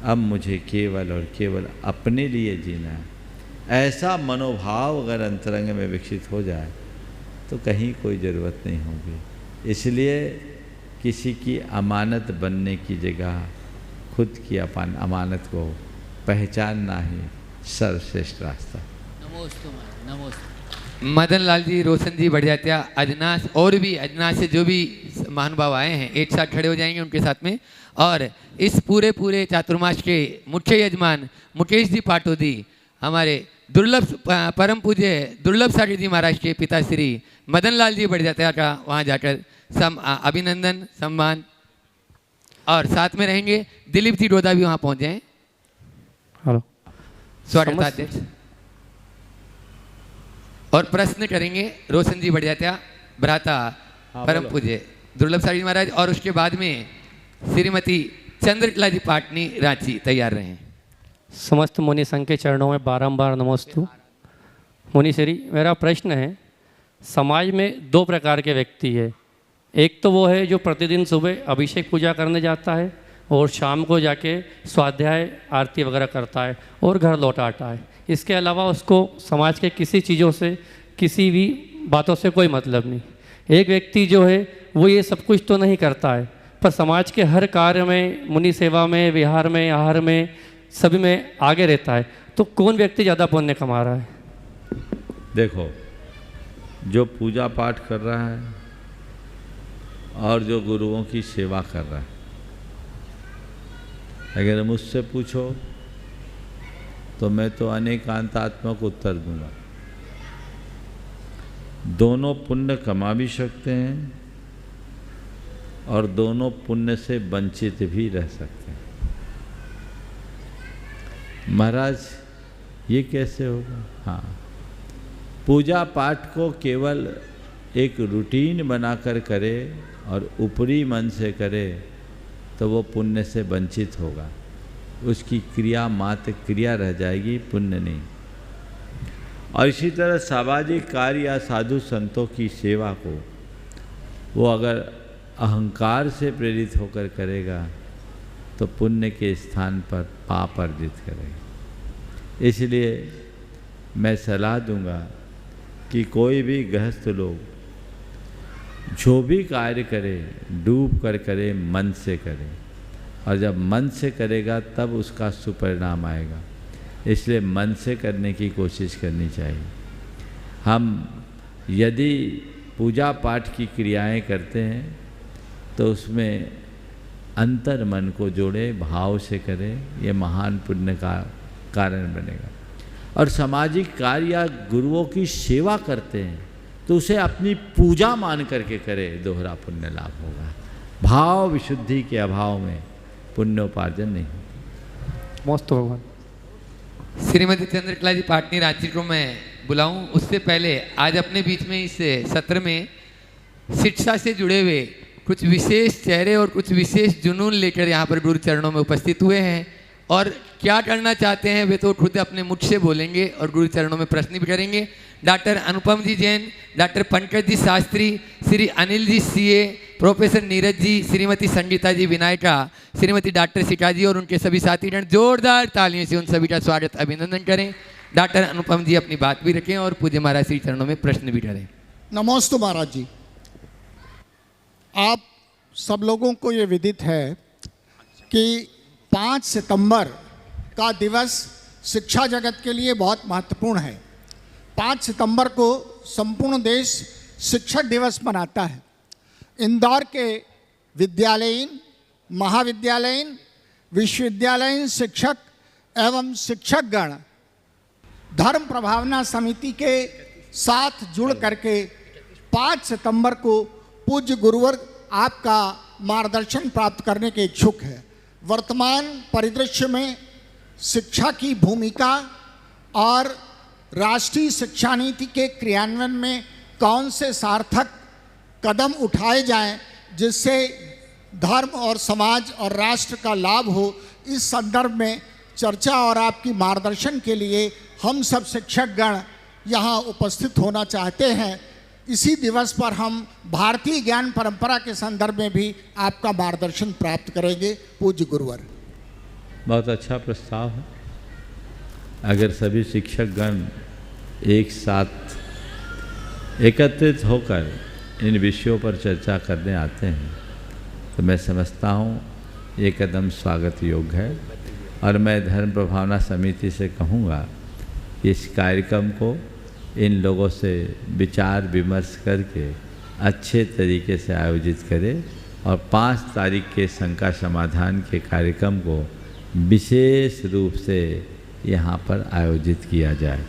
अब मुझे केवल और केवल अपने लिए जीना है। ऐसा मनोभाव अगर अंतरंग में विकसित हो जाए तो कहीं कोई ज़रूरत नहीं होगी। इसलिए किसी की अमानत बनने की जगह खुद की अमानत को पहचानना ही सर्वश्रेष्ठ रास्ता। नमोस्तु नमोस्तु। मदन लाल जी रोशन जी बढ़ियाता, अजनास, और भी अजनास से जो भी महानुभाव आए हैं एक साथ खड़े हो जाएंगे उनके साथ में। और इस पूरे चातुर्मास के मुख्य यजमान मुकेश जी पाटोदी, हमारे दुर्लभ परम पूज्य दुर्लभ सागर जी महाराज के पिताश्री मदन लाल जी बढ़ियाता का वहाँ जाकर अभिनंदन सम्मान, और साथ में रहेंगे दिलीप जी डोदा भी वहाँ पहुँच जाएँ। हेलो, स्वागताध्यक्ष। और प्रश्न करेंगे रोशन जी बढ़ियाता, भ्राता परम पूज्य दुर्लभ सागर जी महाराज, और उसके बाद में श्रीमती चंद्रकला जी पाटनी रांची। तैयार रहें। समस्त मुनि संघ के चरणों में बारंबार नमोस्तु। मुनि श्री, मेरा प्रश्न है, समाज में दो प्रकार के व्यक्ति है। एक तो वो है जो प्रतिदिन सुबह अभिषेक पूजा करने जाता है और शाम को जाके स्वाध्याय आरती वगैरह करता है और घर लौट आता है। इसके अलावा उसको समाज के किसी चीज़ों से, किसी भी बातों से कोई मतलब नहीं। एक व्यक्ति जो है वो ये सब कुछ तो नहीं करता है, पर समाज के हर कार्य में, मुनि सेवा में, विहार में, आहार में, सभी में आगे रहता है। तो कौन व्यक्ति ज़्यादा पुण्य कमा रहा है? देखो, जो पूजा पाठ कर रहा है और जो गुरुओं की सेवा कर रहा है, अगर मुझसे पूछो तो मैं तो अनेकांतात्मक उत्तर दूंगा। दोनों पुण्य कमा भी सकते हैं और दोनों पुण्य से वंचित भी रह सकते हैं। महाराज, ये कैसे होगा? हाँ, पूजा पाठ को केवल एक रूटीन बनाकर करे और ऊपरी मन से करे तो वो पुण्य से वंचित होगा। उसकी क्रिया मात्र क्रिया रह जाएगी, पुण्य नहीं। और इसी तरह सामाजिक कार्य या साधु संतों की सेवा को वो अगर अहंकार से प्रेरित होकर करेगा तो पुण्य के स्थान पर पाप अर्जित करेगा। इसलिए मैं सलाह दूंगा कि कोई भी गृहस्थ लोग जो भी कार्य करे डूब कर करे, मन से करे। और जब मन से करेगा तब उसका सुपरिणाम आएगा। इसलिए मन से करने की कोशिश करनी चाहिए। हम यदि पूजा पाठ की क्रियाएं करते हैं तो उसमें अंतर मन को जोड़े, भाव से करें, ये महान पुण्य का कारण बनेगा। और सामाजिक कार्य या गुरुओं की सेवा करते हैं तो उसे अपनी पूजा मान करके करे, दोहरा पुण्य लाभ होगा। भाव विशुद्धि के अभाव में पुण्योपार्जन नहीं होता। मस्त भगवान। श्रीमती चंद्रकला जी पाटनी रांची को मैं बुलाऊं उससे पहले आज अपने बीच में इस सत्र में शिक्षा से जुड़े हुए कुछ विशेष चेहरे और कुछ विशेष जुनून लेकर यहाँ पर गुरु चरणों में उपस्थित हुए हैं और क्या करना चाहते हैं वे तो खुद अपने मुख से बोलेंगे और गुरु चरणों में प्रश्न भी करेंगे। डॉक्टर अनुपम जी Jain, doctor Pankaj ji Shastri, Shri Anil ji CA, professor Neeraj ji, Shrimati Sangeeta जी विनायका, श्रीमती डॉक्टर शिका जी और उनके सभी साथीगण, जोरदार तालियों से उन सभी का स्वागत अभिनंदन करें। डॉक्टर अनुपम जी अपनी बात भी रखें और पूज्य महाराज श्री चरणों में प्रश्न भी करें। नमोस्तु महाराज जी। आप सब लोगों को ये विदित है कि 5 सितंबर का दिवस शिक्षा जगत के लिए बहुत महत्वपूर्ण है। 5 सितंबर को संपूर्ण देश शिक्षक दिवस मनाता है। इंदौर के विद्यालयीन, महाविद्यालयीन, विश्वविद्यालयीन शिक्षक एवं शिक्षकगण धर्म प्रभावना समिति के साथ जुड़ करके 5 सितंबर को पूज्य गुरुवर आपका मार्गदर्शन प्राप्त करने के इच्छुक है। वर्तमान परिदृश्य में शिक्षा की भूमिका और राष्ट्रीय शिक्षा नीति के क्रियान्वयन में कौन से सार्थक कदम उठाए जाएं जिससे धर्म और समाज और राष्ट्र का लाभ हो, इस संदर्भ में चर्चा और आपकी मार्गदर्शन के लिए हम सब शिक्षकगण यहाँ उपस्थित होना चाहते हैं। इसी दिवस पर हम भारतीय ज्ञान परंपरा के संदर्भ में भी आपका मार्गदर्शन प्राप्त करेंगे पूज्य गुरुवर। बहुत अच्छा प्रस्ताव है। अगर सभी शिक्षकगण एक साथ एकत्रित होकर इन विषयों पर चर्चा करने आते हैं तो मैं समझता हूँ ये कदम स्वागत योग्य है। और मैं धर्म प्रभावना समिति से कहूँगा इस कार्यक्रम को इन लोगों से विचार विमर्श करके अच्छे तरीके से आयोजित करें और 5 तारीख के शंका समाधान के कार्यक्रम को विशेष रूप से यहाँ पर आयोजित किया जाए।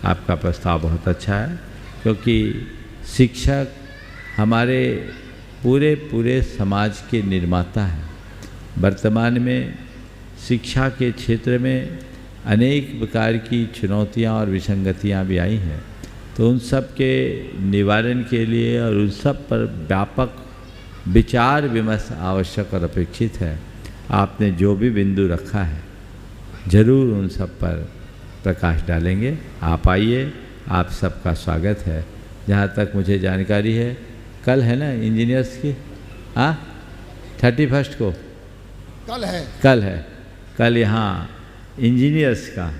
आपका प्रस्ताव बहुत अच्छा है क्योंकि शिक्षक हमारे पूरे समाज के निर्माता हैं। वर्तमान में शिक्षा के क्षेत्र में अनेक प्रकार की चुनौतियाँ और विसंगतियाँ भी आई हैं, तो उन सब के निवारण के लिए और उन सब पर व्यापक विचार विमर्श आवश्यक और अपेक्षित है। आपने जो भी बिंदु रखा है जरूर उन सब पर प्रकाश डालेंगे। आप आइए, आप सबका स्वागत है। जहाँ तक मुझे जानकारी है कल है ना इंजीनियर्स की, 31 को कल है। कल यहाँ इंजीनियर्स का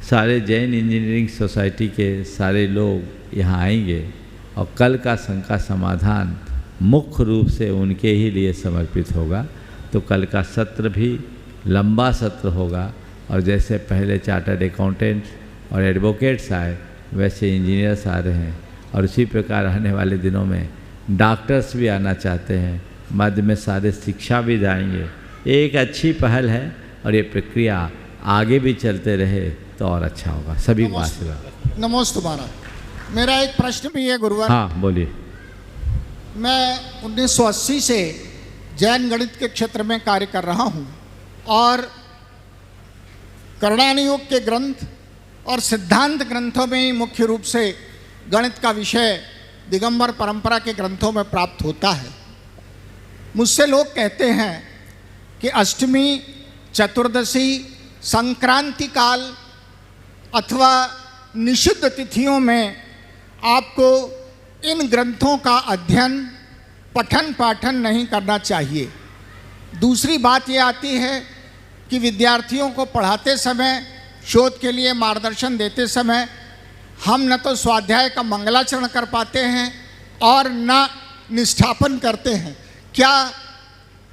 सारे जैन इंजीनियरिंग सोसाइटी के सारे लोग यहाँ आएंगे और कल का शंका समाधान मुख्य रूप से उनके ही लिए समर्पित होगा। तो कल का सत्र भी लंबा सत्र होगा और जैसे पहले चार्टर्ड अकाउंटेंट्स और एडवोकेट्स आए वैसे इंजीनियर्स आ रहे हैं और उसी प्रकार आने वाले दिनों में डॉक्टर्स भी आना चाहते हैं। मध्य में सारे शिक्षा भी जाएंगे। एक अच्छी पहल है और ये प्रक्रिया आगे भी चलते रहे तो और अच्छा होगा। सभी को आशीर्वाद। नमोस्तु महाराज। मेरा एक प्रश्न भी है गुरुवर। हाँ बोलिए। मैं 1980 से जैन गणित के क्षेत्र में कार्य कर रहा हूँ और करणानियोग के ग्रंथ और सिद्धांत ग्रंथों में ही मुख्य रूप से गणित का विषय दिगंबर परंपरा के ग्रंथों में प्राप्त होता है। मुझसे लोग कहते हैं कि अष्टमी, चतुर्दशी, संक्रांति काल अथवा निषिद्ध तिथियों में आपको इन ग्रंथों का अध्ययन, पठन पाठन नहीं करना चाहिए। दूसरी बात ये आती है कि विद्यार्थियों को पढ़ाते समय, शोध के लिए मार्गदर्शन देते समय हम न तो स्वाध्याय का मंगलाचरण कर पाते हैं और न निष्ठापन करते हैं। क्या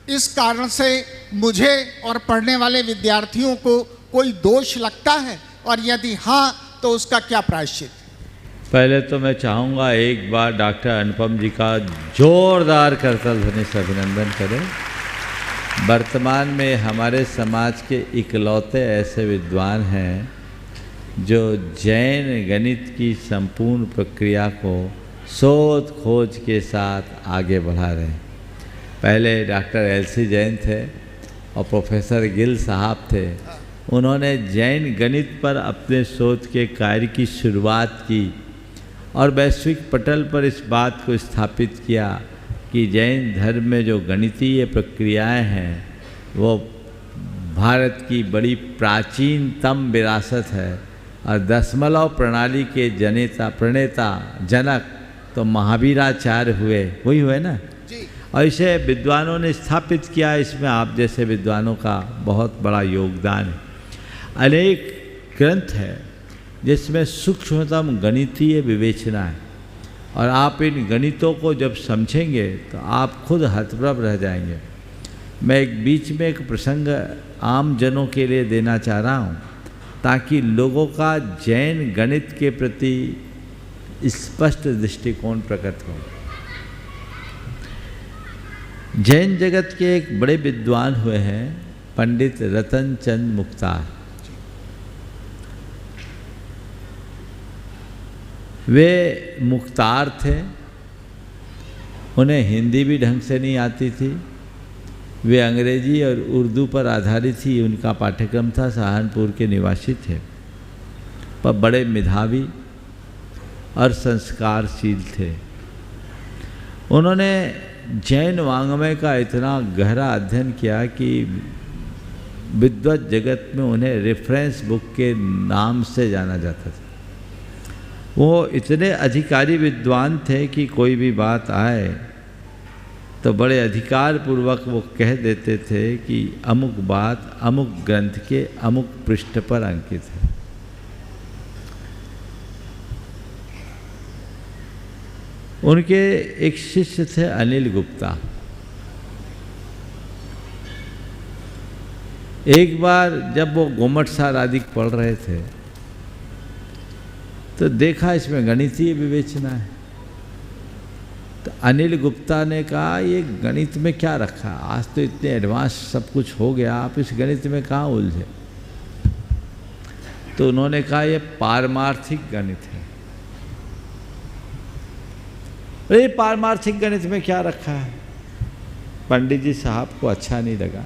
इस कारण से मुझे और पढ़ने वाले विद्यार्थियों को कोई दोष लगता है, और यदि हाँ तो उसका क्या प्रायश्चित? पहले तो मैं चाहूँगा एक बार डॉक्टर अनुपम जी का जोरदार करतल ध्वनि से अभिनंदन करें। वर्तमान में हमारे समाज के इकलौते ऐसे विद्वान हैं जो जैन गणित की संपूर्ण प्रक्रिया को शोध खोज के साथ आगे बढ़ा रहे हैं। पहले डॉक्टर एलसी जैन थे और प्रोफेसर गिल साहब थे। उन्होंने जैन गणित पर अपने शोध के कार्य की शुरुआत की और वैश्विक पटल पर इस बात को स्थापित किया कि जैन धर्म में जो गणितीय प्रक्रियाएं हैं वो भारत की बड़ी प्राचीनतम विरासत है, और दशमलव प्रणाली के प्रणेता जनक तो महावीराचार्य वही हुए ना। और इसे विद्वानों ने स्थापित किया, इसमें आप जैसे विद्वानों का बहुत बड़ा योगदान है। अनेक ग्रंथ है जिसमें सूक्ष्मतम गणितीय विवेचना है, और आप इन गणितों को जब समझेंगे तो आप खुद हतप्रभ रह जाएंगे। मैं एक बीच में एक प्रसंग आम जनों के लिए देना चाह रहा हूँ ताकि लोगों का जैन गणित के प्रति स्पष्ट दृष्टिकोण प्रकट हो। जैन जगत के एक बड़े विद्वान हुए हैं पंडित रतन चंद मुख्तार। वे मुख्तार थे, उन्हें हिंदी भी ढंग से नहीं आती थी। वे अंग्रेजी और उर्दू पर आधारित ही उनका पाठ्यक्रम था। सहारनपुर के निवासी थे, पर बड़े मेधावी और संस्कारशील थे। उन्होंने जैन वाङ्मय का इतना गहरा अध्ययन किया कि विद्वत जगत में उन्हें रेफरेंस बुक के नाम से जाना जाता था। वो इतने अधिकारी विद्वान थे कि कोई भी बात आए तो बड़े अधिकार पूर्वक वो कह देते थे कि अमुक बात अमुक ग्रंथ के अमुक पृष्ठ पर अंकित है। उनके एक शिष्य थे अनिल गुप्ता। एक बार जब वो गोमट सार आदि पढ़ रहे थे तो देखा इसमें गणितीय विवेचना है। तो अनिल गुप्ता ने कहा ये गणित में क्या रखा, आज तो इतने एडवांस सब कुछ हो गया, आप इस गणित में कहाँ उलझे। तो उन्होंने कहा ये पारमार्थिक गणित है। अरे पारमार्थिक गणित में क्या रखा है। पंडित जी साहब को अच्छा नहीं लगा।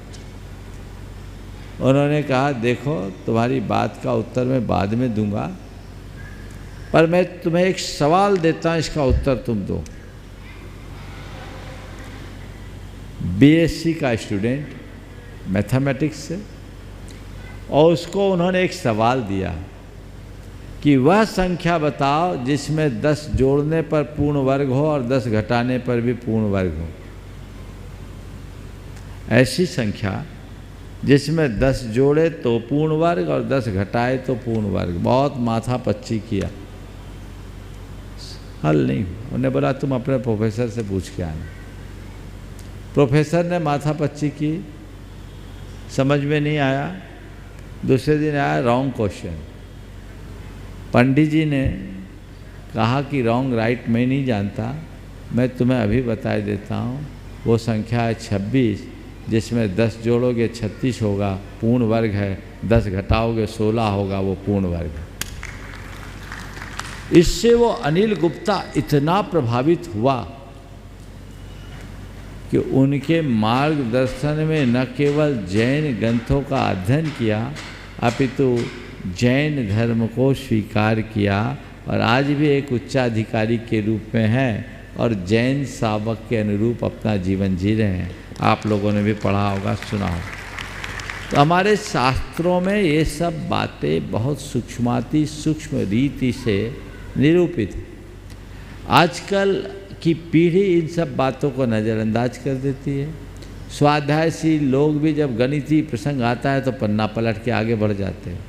उन्होंने कहा देखो तुम्हारी बात का उत्तर मैं बाद में दूंगा, पर मैं तुम्हें एक सवाल देता हूं, इसका उत्तर तुम दो। बीएससी का स्टूडेंट मैथमेटिक्स से, और उसको उन्होंने एक सवाल दिया कि वह संख्या बताओ जिसमें 10 जोड़ने पर पूर्ण वर्ग हो और 10 घटाने पर भी पूर्ण वर्ग हो। ऐसी संख्या जिसमें 10 जोड़े तो पूर्ण वर्ग और 10 घटाए तो पूर्ण वर्ग। बहुत माथा पच्ची किया, हल नहीं। उन्होंने बोला तुम अपने प्रोफेसर से पूछ के आना। प्रोफेसर ने माथा पच्ची की, समझ में नहीं आया। दूसरे दिन आया रॉन्ग क्वेश्चन। पंडित जी ने कहा कि रॉन्ग राइट मैं नहीं जानता, मैं तुम्हें अभी बता देता हूँ। वो संख्या है 26, जिसमें 10 जोड़ोगे 36 होगा, पूर्ण वर्ग है। 10 घटाओगे 16 होगा, वो पूर्ण वर्ग है। इससे वो अनिल गुप्ता इतना प्रभावित हुआ कि उनके मार्गदर्शन में न केवल जैन ग्रंथों का अध्ययन किया, अपितु जैन धर्म को स्वीकार किया, और आज भी एक उच्चाधिकारी के रूप में है और जैन सावक के अनुरूप अपना जीवन जी रहे हैं। आप लोगों ने भी पढ़ा होगा, सुना होगा। तो हमारे शास्त्रों में ये सब बातें बहुत सूक्ष्म रीति से निरूपित। आजकल की पीढ़ी इन सब बातों को नज़रअंदाज कर देती है। स्वाध्यायशील लोग भी जब गणितीय प्रसंग आता है तो पन्ना पलट के आगे बढ़ जाते हैं।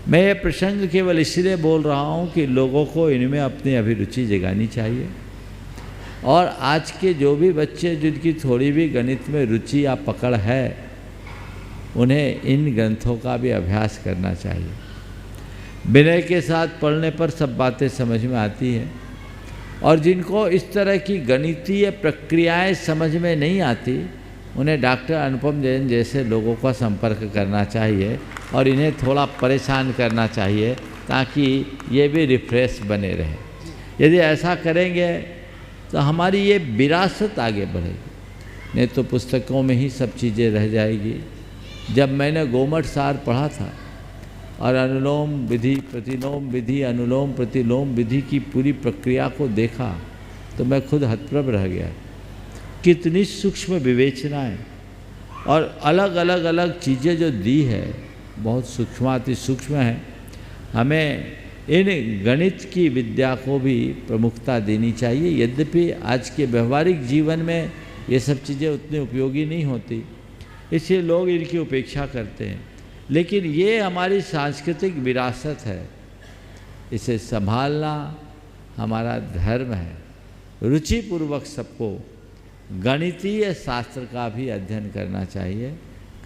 मैं ये प्रसंग केवल इसलिए बोल रहा हूँ कि लोगों को इनमें अपनी अभिरुचि जगानी चाहिए। और आज के जो भी बच्चे जिनकी थोड़ी भी गणित में रुचि या पकड़ है, उन्हें इन ग्रंथों का भी अभ्यास करना चाहिए। विनय के साथ पढ़ने पर सब बातें समझ में आती हैं, और जिनको इस तरह की गणितीय प्रक्रियाएं समझ में नहीं आती, उन्हें डॉक्टर अनुपम जैन जैसे लोगों का संपर्क करना चाहिए और इन्हें थोड़ा परेशान करना चाहिए, ताकि ये भी रिफ्रेश बने रहे। यदि ऐसा करेंगे तो हमारी ये विरासत आगे बढ़ेगी, नहीं तो पुस्तकों में ही सब चीज़ें रह जाएगी। जब मैंने गोमट सार पढ़ा था और अनुलोम विधि, प्रतिलोम विधि, अनुलोम प्रतिलोम विधि की पूरी प्रक्रिया को देखा तो मैं खुद हतप्रभ रह गया। कितनी सूक्ष्म विवेचनाएं और अलग अलग अलग चीज़ें जो दी है, बहुत सूक्ष्माति सूक्ष्म है। हमें इन गणित की विद्या को भी प्रमुखता देनी चाहिए। यद्यपि आज के व्यवहारिक जीवन में ये सब चीज़ें उतनी उपयोगी नहीं होती, इसलिए लोग इनकी उपेक्षा करते हैं, लेकिन ये हमारी सांस्कृतिक विरासत है, इसे संभालना हमारा धर्म है। रुचिपूर्वक सबको गणितीय शास्त्र का भी अध्ययन करना चाहिए।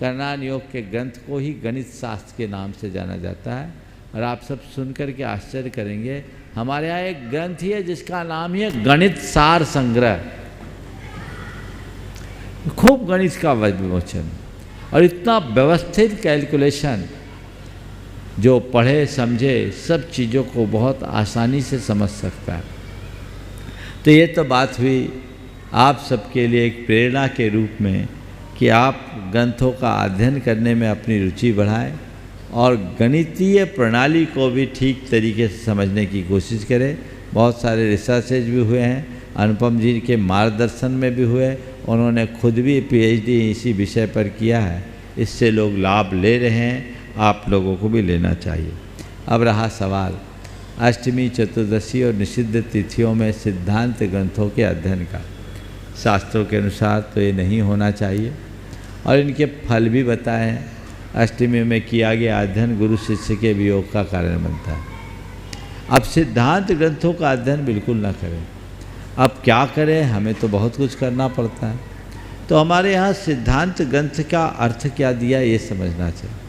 करनान योग के ग्रंथ को ही गणित शास्त्र के नाम से जाना जाता है, और आप सब सुनकर के आश्चर्य करेंगे, हमारे यहाँ एक ग्रंथ ही है जिसका नाम ही है गणित सार संग्रह। खूब गणित का विमोचन और इतना व्यवस्थित कैलकुलेशन, जो पढ़े समझे सब चीज़ों को बहुत आसानी से समझ सकता है। तो ये तो बात हुई आप सबके लिए एक प्रेरणा के रूप में कि आप ग्रंथों का अध्ययन करने में अपनी रुचि बढ़ाएं और गणितीय प्रणाली को भी ठीक तरीके से समझने की कोशिश करें। बहुत सारे रिसर्चेज भी हुए हैं, अनुपम जी के मार्गदर्शन में भी हुए, उन्होंने खुद भी पीएचडी इसी विषय पर किया है, इससे लोग लाभ ले रहे हैं, आप लोगों को भी लेना चाहिए। अब रहा सवाल अष्टमी, चतुर्दशी और निषिद्ध तिथियों में सिद्धांत ग्रंथों के अध्ययन का। शास्त्रों के अनुसार तो ये नहीं होना चाहिए और इनके फल भी बताए हैं। अष्टमी में किया गया अध्ययन गुरु शिष्य के वियोग का कारण बनता है। अब सिद्धांत ग्रंथों का अध्ययन बिल्कुल ना करें। अब क्या करें, हमें तो बहुत कुछ करना पड़ता है। तो हमारे यहाँ सिद्धांत ग्रंथ का अर्थ क्या दिया ये समझना चाहिए।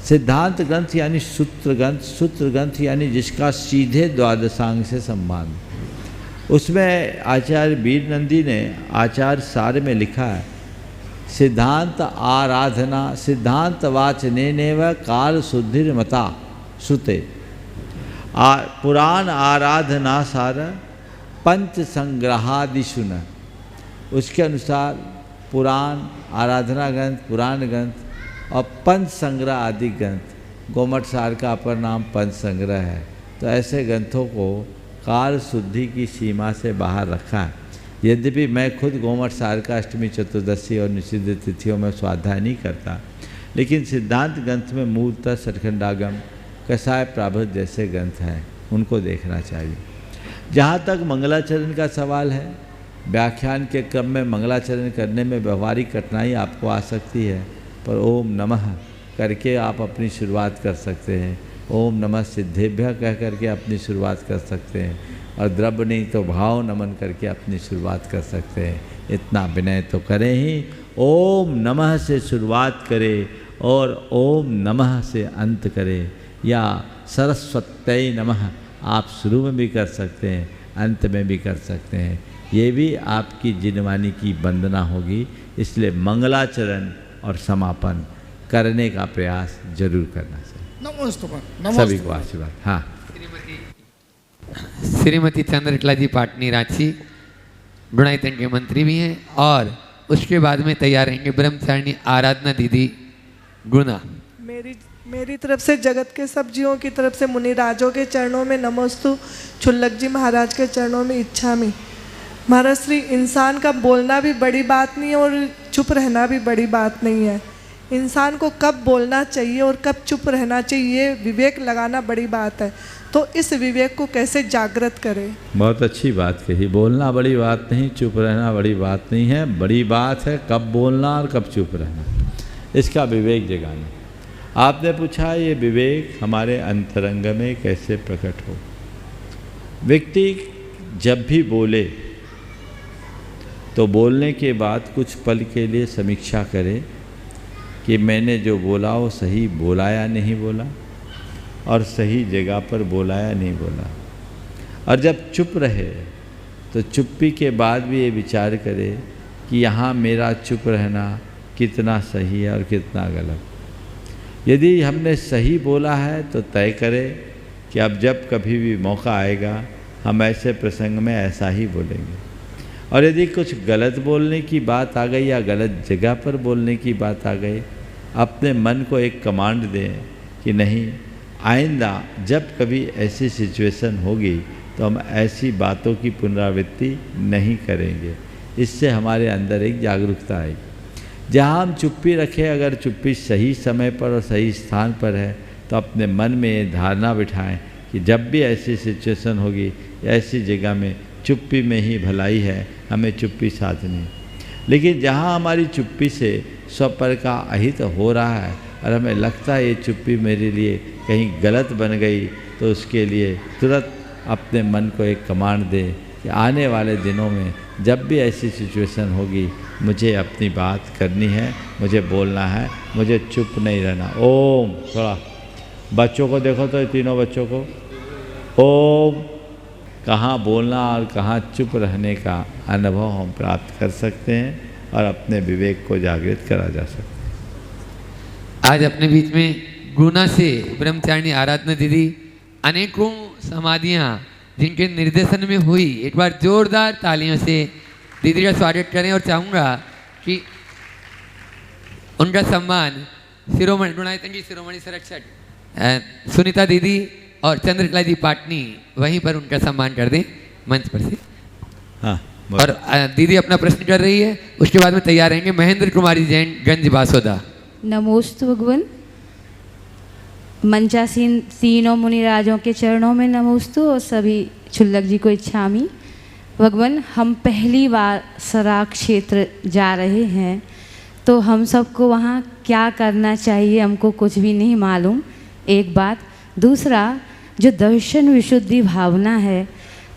सिद्धांत ग्रंथ यानी सूत्र ग्रंथ, सूत्र ग्रंथ यानी जिसका सीधे द्वादशांग से संबंध। उसमें आचार्य वीर नंदी ने आचार्य सार में लिखा है, सिद्धांत आराधना सिद्धांत वाचनेनेव काल शुद्धिर मता श्रुते पुराण आराधना सार पंच संग्रहादिशु न। उसके अनुसार पुराण, आराधना ग्रंथ, पुराण ग्रंथ और पंच संग्रह आदि ग्रंथ, गोमट सार का अपर नाम पंच संग्रह है। तो ऐसे ग्रंथों को काल शुद्धि की सीमा से बाहर रखा है। यद्यपि मैं खुद गोमट सार का अष्टमी, चतुर्दशी और निषिद्ध तिथियों में स्वाध्याय नहीं करता, लेकिन सिद्धांत ग्रंथ में मूलतः सठखंडागम, कसाय प्राभृत जैसे ग्रंथ हैं, उनको देखना चाहिए। जहाँ तक मंगलाचरण का सवाल है, व्याख्यान के क्रम में मंगलाचरण करने में व्यवहारिक कठिनाई आपको आ सकती है, पर ओम नमः करके आप अपनी शुरुआत कर सकते हैं। ओम नमः सिद्धेभ्य कह करके अपनी शुरुआत कर सकते हैं, और द्रव्य नहीं तो भाव नमन करके अपनी शुरुआत कर सकते हैं। इतना विनय तो करें ही, ओम नमः से शुरुआत करें और ओम नमः से अंत करें, या सरस्वत्यै नमः आप शुरू में भी कर सकते हैं, अंत में भी कर सकते हैं। ये भी आपकी जिनवानी की वंदना होगी। इसलिए मंगलाचरण और समापन करने का प्रयास जरूर करना चाहिए। सभी को आशीर्वाद। हाँ, श्रीमती चंद्रकला जी पाटनी रांची बुनाईतन के मंत्री भी हैं, और उसके बाद में तैयार रहेंगे ब्रह्मचारिणी आराधना दीदी गुना। मेरी तरफ से जगत के सब जीवों की तरफ से मुनिराजों के चरणों में नमोस्तु, छुल्लक जी महाराज के चरणों में इच्छामि। महाराज श्री, इंसान का बोलना भी बड़ी बात नहीं है और चुप रहना भी बड़ी बात नहीं है। इंसान को कब बोलना चाहिए और कब चुप रहना चाहिए, ये विवेक लगाना बड़ी बात है। तो इस विवेक को कैसे जागृत करें? बहुत अच्छी बात कही। बोलना बड़ी बात नहीं, चुप रहना बड़ी बात नहीं है। बड़ी बात है कब बोलना और कब चुप रहना, इसका विवेक जगाना। आपने पूछा ये विवेक हमारे अंतरंग में कैसे प्रकट हो। व्यक्ति जब भी बोले तो बोलने के बाद कुछ पल के लिए समीक्षा करें कि मैंने जो बोला वो सही बोला या नहीं बोला, और सही जगह पर बोला या नहीं बोला। और जब चुप रहे तो चुप्पी के बाद भी ये विचार करे कि यहाँ मेरा चुप रहना कितना सही है और कितना गलत। यदि हमने सही बोला है तो तय करें कि अब जब कभी भी मौका आएगा हम ऐसे प्रसंग में ऐसा ही बोलेंगे। और यदि कुछ गलत बोलने की बात आ गई या गलत जगह पर बोलने की बात आ गई, अपने मन को एक कमांड दें कि नहीं, आइंदा जब कभी ऐसी सिचुएशन होगी तो हम ऐसी बातों की पुनरावृत्ति नहीं करेंगे। इससे हमारे अंदर एक जागरूकता आएगी। जहाँ हम चुप्पी रखें, अगर चुप्पी सही समय पर और सही स्थान पर है तो अपने मन में ये धारणा बिठाएं कि जब भी ऐसी सिचुएशन होगी, ऐसी जगह में चुप्पी में ही भलाई है, हमें चुप्पी साधनी। लेकिन जहाँ हमारी चुप्पी से स्वपर का अहित हो रहा है और हमें लगता है ये चुप्पी मेरे लिए कहीं गलत बन गई, तो उसके लिए तुरंत अपने मन को एक कमांड दें कि आने वाले दिनों में जब भी ऐसी सिचुएशन होगी मुझे अपनी बात करनी है, मुझे बोलना है, मुझे चुप नहीं रहना। ओम, थोड़ा बच्चों को देखो तो तीनों बच्चों को ओम, कहाँ बोलना और कहाँ चुप रहने का अनुभव हम प्राप्त कर सकते हैं और अपने विवेक को जागृत करा जा सकता है। आज अपने बीच में गुना से ब्रह्मचारिणी आराधना दीदी अनेकों समाधियाँ जिनके निर्देशन में हुई, एक बार जोरदार तालियों से दीदी का स्वागत करें। और चाहूँगा कि उनका सम्मान शिरोमणि गुणायतन की शिरोमणि संरक्षक सुनीता दीदी और चंद्रकला जी पाटनी वहीं पर उनका सम्मान कर दें मंच पर से। हाँ, और दीदी अपना प्रश्न कर रही है, उसके बाद में तैयार रहेंगे महेंद्र कुमारी जैन गंज बासोदा। नमोस्तु भगवान। मंचासीन तीनों मुनिराजों के चरणों में नमोस्तु और सभी क्षुल्लक जी को इच्छामी। भगवान, हम पहली बार सराग क्षेत्र जा रहे हैं तो हम सबको वहाँ क्या करना चाहिए, हमको कुछ भी नहीं मालूम, एक बात। दूसरा, जो दर्शन विशुद्धि भावना है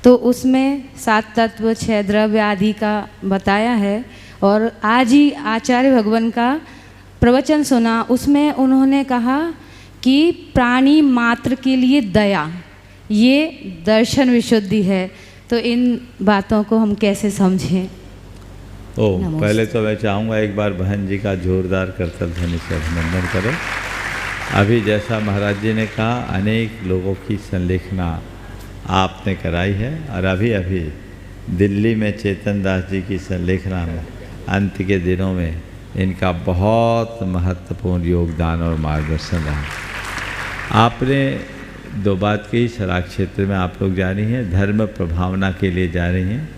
तो उसमें 7 तत्व 6 द्रव्य आदि का बताया है, और आज ही आचार्य भगवान का प्रवचन सुना, उसमें उन्होंने कहा कि प्राणी मात्र के लिए दया, ये दर्शन विशुद्धि है। तो इन बातों को हम कैसे समझें? पहले तो मैं चाहूँगा एक बार बहन जी का जोरदार करतल ध्वनि से अभिनंदन करें। अभी जैसा महाराज जी ने कहा, अनेक लोगों की संलेखना आपने कराई है, और अभी अभी दिल्ली में चेतन दास जी की संलेखना में अंत के दिनों में इनका बहुत महत्वपूर्ण योगदान और मार्गदर्शन रहा। आपने 2 बात कही, सराग क्षेत्र में आप लोग जा रही हैं, धर्म प्रभावना के लिए जा रही हैं,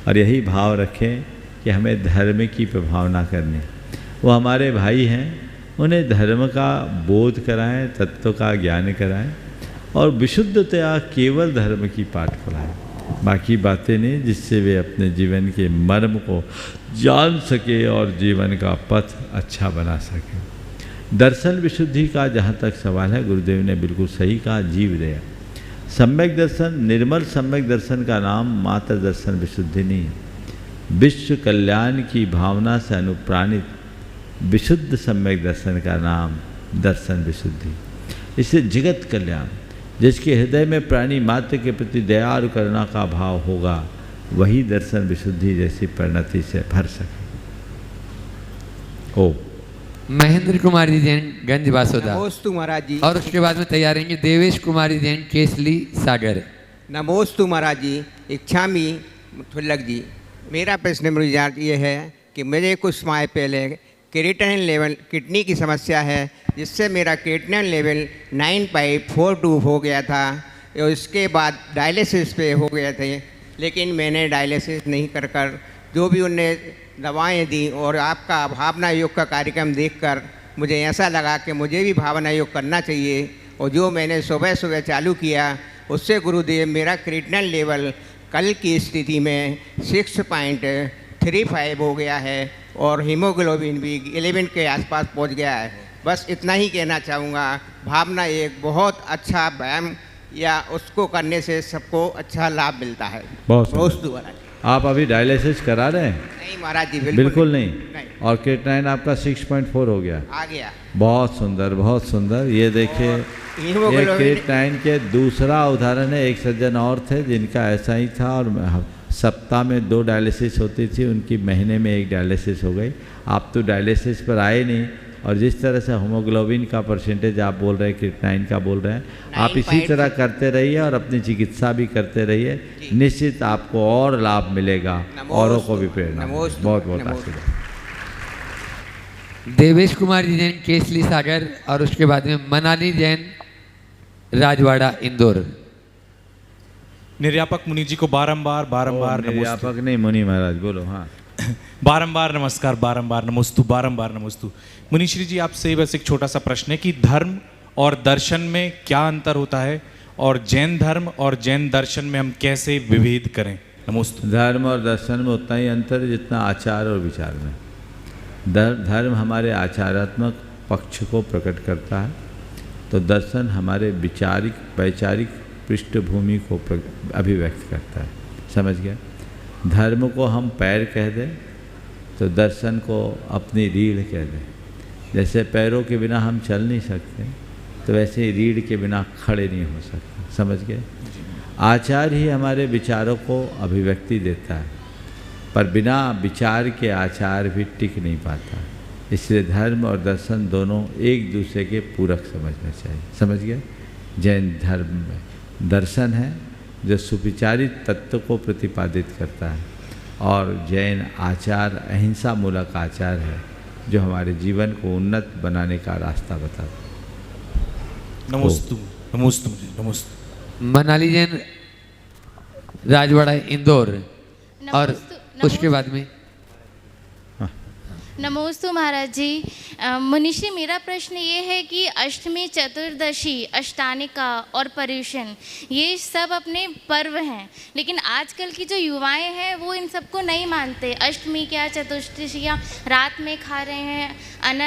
और यही भाव रखें कि हमें धर्म की प्रभावना करनी। वो हमारे भाई हैं, उन्हें धर्म का बोध कराएं, तत्व का ज्ञान कराएं, और विशुद्धतया केवल धर्म की पाठ पढ़ाएं, बाकी बातें नहीं, जिससे वे अपने जीवन के मर्म को जान सके और जीवन का पथ अच्छा बना सके। दर्शन विशुद्धि का जहाँ तक सवाल है, गुरुदेव ने बिल्कुल सही कहा, जीव दया। सम्यक दर्शन, निर्मल सम्यक दर्शन का नाम मात्र दर्शन विशुद्धि नहीं है, विश्व कल्याण की भावना से अनुप्राणित विशुद्ध सम्यक दर्शन का नाम दर्शन विशुद्धि। इससे जगत कल्याण, जिसके हृदय में प्राणी मात्र के प्रति दया और करुणा का भाव होगा, वही दर्शन विशुद्धि जैसी परिणति से भर सके। ओ महेंद्र कुमारी जैन गंज बासोदा। नमोस्तु महाराज जी। और उसके बाद में तैयार रहेंगे देवेश कुमारी जैन केसली सागर। नमोस्तु महाराज जी। इच्छामी क्षुल्लक जी। मेरा प्रश्न मुझे ये है कि मुझे कुछ समय पहले क्रिएटिनिन लेवल किडनी की समस्या है, जिससे मेरा क्रिएटिनिन लेवल 9.42 हो गया था, और इसके बाद डायलिसिस पे हो गए थे, लेकिन मैंने डायलिसिस नहीं कर जो भी उनने दवाएं दी, और आपका भावना योग का कार्यक्रम देखकर मुझे ऐसा लगा कि मुझे भी भावना योग करना चाहिए, और जो मैंने सुबह सुबह चालू किया उससे गुरुदेव मेरा क्रिएटिनिन लेवल कल की स्थिति में 6.35 हो गया है, और हीमोग्लोबिन भी 11 के आसपास पहुंच गया है। बस इतना ही कहना चाहूँगा। भावना एक बहुत अच्छा व्यायाम, या उसको करने से सबको अच्छा लाभ मिलता है। बहुत आप अभी डायलिसिस करा रहे हैं? नहीं महाराज जी, बिल्कुल नहीं। और क्रिएटिनिन आपका 6.4 हो गया? आ गया। बहुत सुंदर, बहुत सुंदर। ये देखिए, ये क्रिएटिनिन के दूसरा उदाहरण है। एक सज्जन और थे जिनका ऐसा ही था और सप्ताह में 2 डायलिसिस होती थी, उनकी महीने में 1 डायलिसिस हो गई। आप तो डायलिसिस पर आए नहीं, और जिस तरह से हीमोग्लोबिन का परसेंटेज आप बोल रहे हैं, क्रिएटिनिन का बोल रहे हैं, आप इसी तरह करते रहिए और अपनी चिकित्सा भी करते रहिए। निश्चित आपको और लाभ मिलेगा, औरों को भी प्रेरणा। बहुत बहुत आशीर्वाद। देवेश कुमार जी जैन केसली सागर, और उसके बाद में मनाली जैन राजवाड़ा इंदौर। निर्यापक मुनि जी को बारंबार निर्यापक नहीं, मुनि महाराज बोलो। हाँ, बारंबार नमस्कार, बारंबार नमोस्तु, बारंबार नमोस्तु। मुनीश्री जी, आपसे बस एक छोटा सा प्रश्न है कि धर्म और दर्शन में क्या अंतर होता है, और जैन धर्म और जैन दर्शन में हम कैसे विभेद करें? नमोस्तु। धर्म और दर्शन में उतना ही अंतर है जितना आचार और विचार में। धर्म हमारे आचारात्मक पक्ष को प्रकट करता है, तो दर्शन हमारे विचारिक वैचारिक पृष्ठभूमि को अभिव्यक्त करता है। समझ गया? धर्म को हम पैर कह दें तो दर्शन को अपनी रीढ़ कह दें। जैसे पैरों के बिना हम चल नहीं सकते, तो वैसे ही रीढ़ के बिना खड़े नहीं हो सकते। समझ गए? आचार ही हमारे विचारों को अभिव्यक्ति देता है, पर बिना विचार के आचार भी टिक नहीं पाता। इसलिए धर्म और दर्शन दोनों एक दूसरे के पूरक समझना चाहिए। समझ गए? जैन धर्म में दर्शन है जो सुविचारित तत्व को प्रतिपादित करता है, और जैन आचार अहिंसा मूलक आचार है जो हमारे जीवन को उन्नत बनाने का रास्ता बताता है। नमोस्तु, नमोस्तु, नमोस्तु। मनाली जैन राजवाड़ा इंदौर, और उसके बाद में नमोस्तु महाराज जी। मुनिश्री, मेरा प्रश्न ये है कि अष्टमी, चतुर्दशी, अष्टानिका और पर्युषण ये सब अपने पर्व हैं, लेकिन आजकल की जो युवाएं हैं वो इन सबको नहीं मानते। अष्टमी क्या, चतुर्दशी क्या, रात में खा रहे हैं,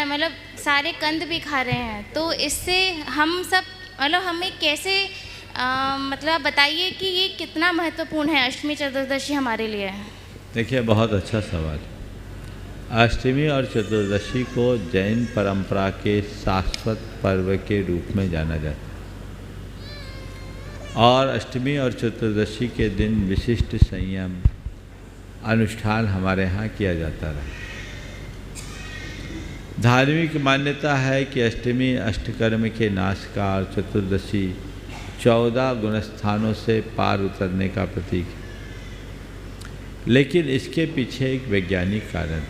मतलब सारे कंद भी खा रहे हैं। तो इससे हम सब मतलब हमें कैसे मतलब बताइए कि ये कितना महत्वपूर्ण है अष्टमी चतुर्दशी हमारे लिए? देखिए, बहुत अच्छा सवाल। अष्टमी और चतुर्दशी को जैन परंपरा के शाश्वत पर्व के रूप में जाना जाता है, और अष्टमी और चतुर्दशी के दिन विशिष्ट संयम अनुष्ठान हमारे यहाँ किया जाता रहा। धार्मिक मान्यता है कि अष्टमी अष्टकर्म के नाश का और चतुर्दशी 14 गुणस्थानों से पार उतरने का प्रतीक है। लेकिन इसके पीछे एक वैज्ञानिक कारण।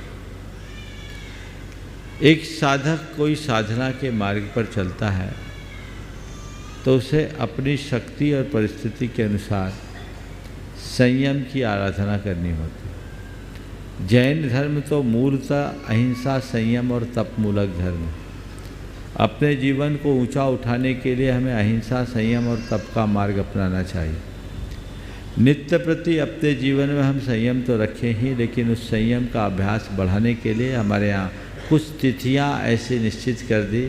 एक साधक कोई साधना के मार्ग पर चलता है तो उसे अपनी शक्ति और परिस्थिति के अनुसार संयम की आराधना करनी होती है। जैन धर्म तो मूलतः अहिंसा, संयम और तप मूलक धर्म है। अपने जीवन को ऊंचा उठाने के लिए हमें अहिंसा, संयम और तप का मार्ग अपनाना चाहिए। नित्य प्रति अपने जीवन में हम संयम तो रखें ही, लेकिन उस संयम का अभ्यास बढ़ाने के लिए हमारे यहाँ कुछ तिथियाँ ऐसे निश्चित कर दी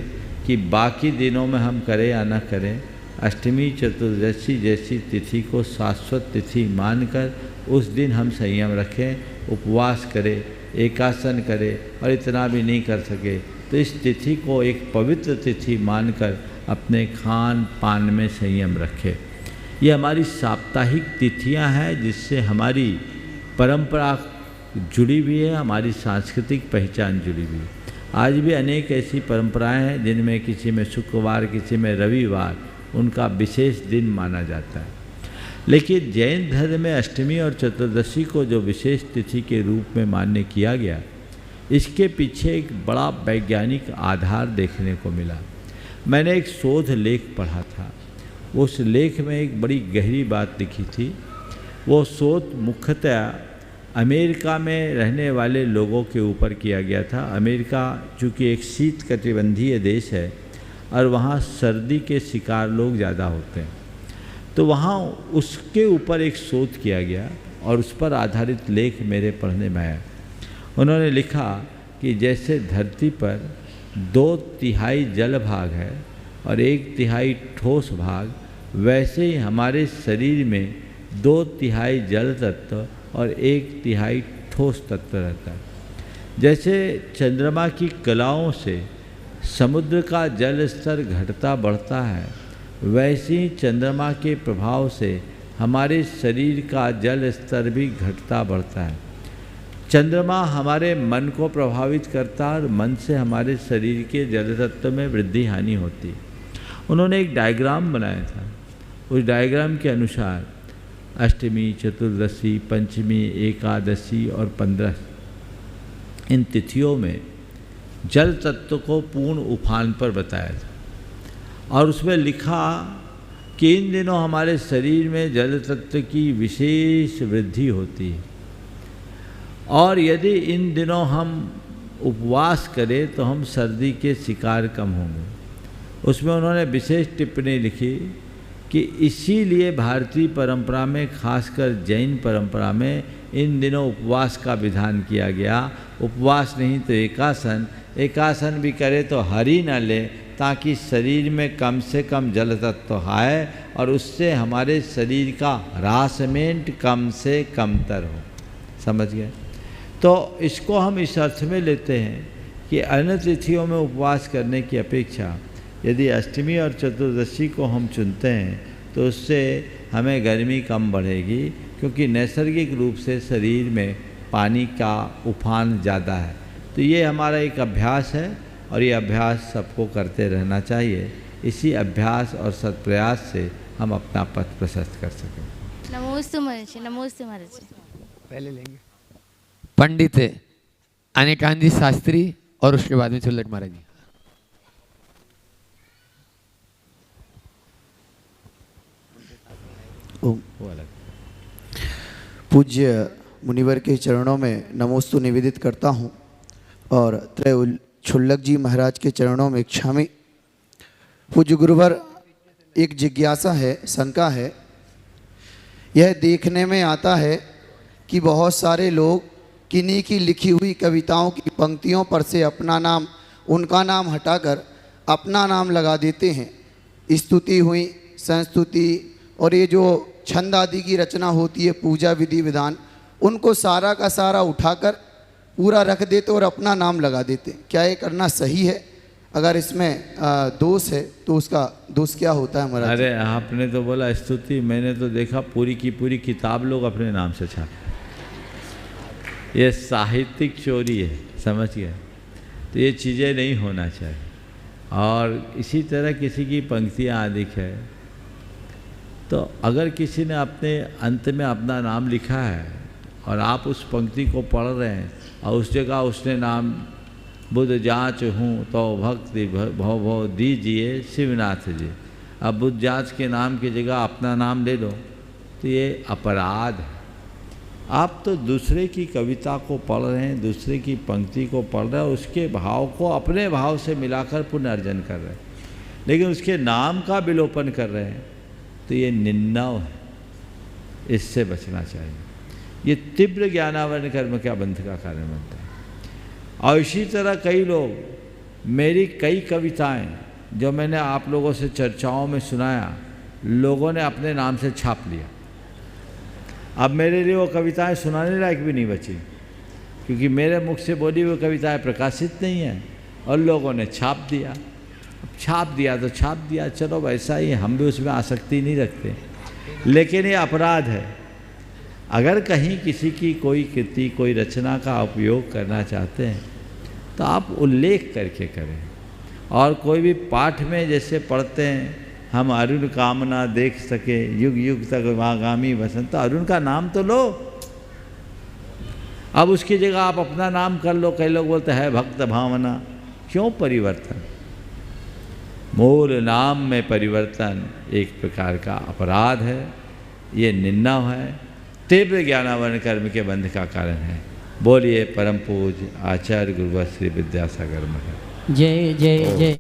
कि बाकी दिनों में हम करें या न करें, अष्टमी चतुर्दशी जैसी तिथि को शाश्वत तिथि मानकर उस दिन हम संयम रखें, उपवास करें, एकासन करें, और इतना भी नहीं कर सके तो इस तिथि को एक पवित्र तिथि मानकर अपने खान पान में संयम रखें। ये हमारी साप्ताहिक तिथियां हैं जिससे हमारी परंपरा जुड़ी हुई है, हमारी सांस्कृतिक पहचान जुड़ी हुई है। आज भी अनेक ऐसी परंपराएं हैं जिनमें किसी में शुक्रवार, किसी में रविवार उनका विशेष दिन माना जाता है। लेकिन जैन धर्म में अष्टमी और चतुर्दशी को जो विशेष तिथि के रूप में मान्य किया गया, इसके पीछे एक बड़ा वैज्ञानिक आधार देखने को मिला। मैंने एक शोध लेख पढ़ा था, उस लेख में एक बड़ी गहरी बात लिखी थी। वो शोध मुख्यतः अमेरिका में रहने वाले लोगों के ऊपर किया गया था। अमेरिका चूँकि एक शीत कटिबंधीय देश है और वहाँ सर्दी के शिकार लोग ज़्यादा होते हैं, तो वहाँ उसके ऊपर एक शोध किया गया और उस पर आधारित लेख मेरे पढ़ने में आया। उन्होंने लिखा कि जैसे धरती पर 2/3 जल भाग है और 1/3 ठोस भाग, वैसे ही हमारे शरीर में 2/3 जल तत्व और 1/3 ठोस तत्व रहता है। जैसे चंद्रमा की कलाओं से समुद्र का जल स्तर घटता बढ़ता है, वैसे ही चंद्रमा के प्रभाव से हमारे शरीर का जल स्तर भी घटता बढ़ता है। चंद्रमा हमारे मन को प्रभावित करता है और मन से हमारे शरीर के जल तत्व में वृद्धि हानि होती। उन्होंने एक डायग्राम बनाया था। उस डायग्राम के अनुसार अष्टमी, चतुर्दशी, पंचमी, एकादशी और 15 इन तिथियों में जल तत्व को पूर्ण उफान पर बताया था और उसमें लिखा कि इन दिनों हमारे शरीर में जल तत्व की विशेष वृद्धि होती है और यदि इन दिनों हम उपवास करें तो हम सर्दी के शिकार कम होंगे। उसमें उन्होंने विशेष टिप्पणी लिखी कि इसीलिए भारतीय परंपरा में, खासकर जैन परंपरा में, इन दिनों उपवास का विधान किया गया। उपवास नहीं तो एकासन, एकासन भी करे तो हरि न ले, ताकि शरीर में कम से कम जल तत्व आए और उससे हमारे शरीर का हरासमेंट कम से कमतर हो। समझ गए? तो इसको हम इस अर्थ में लेते हैं कि अन्य तिथियों में उपवास करने की अपेक्षा यदि अष्टमी और चतुर्दशी को हम चुनते हैं तो उससे हमें गर्मी कम बढ़ेगी, क्योंकि नैसर्गिक रूप से शरीर में पानी का उफान ज़्यादा है। तो ये हमारा एक अभ्यास है और ये अभ्यास सबको करते रहना चाहिए। इसी अभ्यास और सत्प्रयास से हम अपना पथ प्रशस्त कर सकें। नमोस्तु महर्षि, नमोस्तु महर्षि। पहले लेंगे पंडित अनेकानंद शास्त्री और उसके बाद में चुल्लक महाराज जी। पूज्य मुनिवर के चरणों में नमोस्तु निवेदित करता हूँ और त्रय छुल्लक जी महाराज के चरणों में क्षामी। पूज्य गुरुवर, एक जिज्ञासा है, शंका है। यह देखने में आता है कि बहुत सारे लोग किन्हीं की लिखी हुई कविताओं की पंक्तियों पर से अपना नाम, उनका नाम हटाकर अपना नाम लगा देते हैं। स्तुति हुई, संस्तुति और ये जो छंद आदि की रचना होती है, पूजा विधि विधान, उनको सारा का सारा उठाकर पूरा रख देते और अपना नाम लगा देते। क्या ये करना सही है? अगर इसमें दोष है तो उसका दोष क्या होता है महाराज? अरे आपने तो बोला स्तुति, मैंने तो देखा पूरी की पूरी किताब लोग अपने नाम से छाप। ये साहित्यिक चोरी है, समझ गए? तो ये चीज़ें नहीं होना चाहिए। और इसी तरह किसी की पंक्तियाँ अधिक है तो अगर किसी ने अपने अंत में अपना नाम लिखा है और आप उस पंक्ति को पढ़ रहे हैं और उस जगह उसने नाम बुध जांच हूँ तो भक्ति भव भव दीजिए शिवनाथ जी, अब बुध जांच के नाम की जगह अपना नाम ले लो तो ये अपराध है। आप तो दूसरे की कविता को पढ़ रहे हैं, दूसरे की पंक्ति को पढ़ रहे हैं, उसके भाव को अपने भाव से मिलाकर पुनर्जन कर रहे हैं, लेकिन उसके नाम का विलोपन कर रहे हैं, तो ये निंदा है। इससे बचना चाहिए। ये तीव्र ज्ञानावरण कर्म का बंध का कारण बनता है। और इसी तरह कई लोग, मेरी कई कविताएं जो मैंने आप लोगों से चर्चाओं में सुनाया, लोगों ने अपने नाम से छाप लिया। अब मेरे लिए वो कविताएं सुनाने लायक भी नहीं बची, क्योंकि मेरे मुख से बोली हुई कविताएं प्रकाशित नहीं हैं और लोगों ने छाप दिया। छाप दिया तो छाप दिया, चलो वैसा ही, हम भी उसमें आसक्ति नहीं रखते, लेकिन ये अपराध है। अगर कहीं किसी की कोई कृति, कोई रचना का उपयोग करना चाहते हैं तो आप उल्लेख करके करें। और कोई भी पाठ में जैसे पढ़ते हैं, हम अरुण कामना देख सके युग युग तक आगामी वसंत, तो अरुण का नाम तो लो। अब उसकी जगह आप अपना नाम कर लो। कई लोग बोलते हैं भक्त भावना, क्यों परिवर्तन? मूल नाम में परिवर्तन एक प्रकार का अपराध है, ये निंदा है, तीव्र ज्ञानावरण कर्म के बंध का कारण है। बोलिए परम पूज्य आचार्य गुरुवर श्री विद्यासागर महाराज। जय जय जय।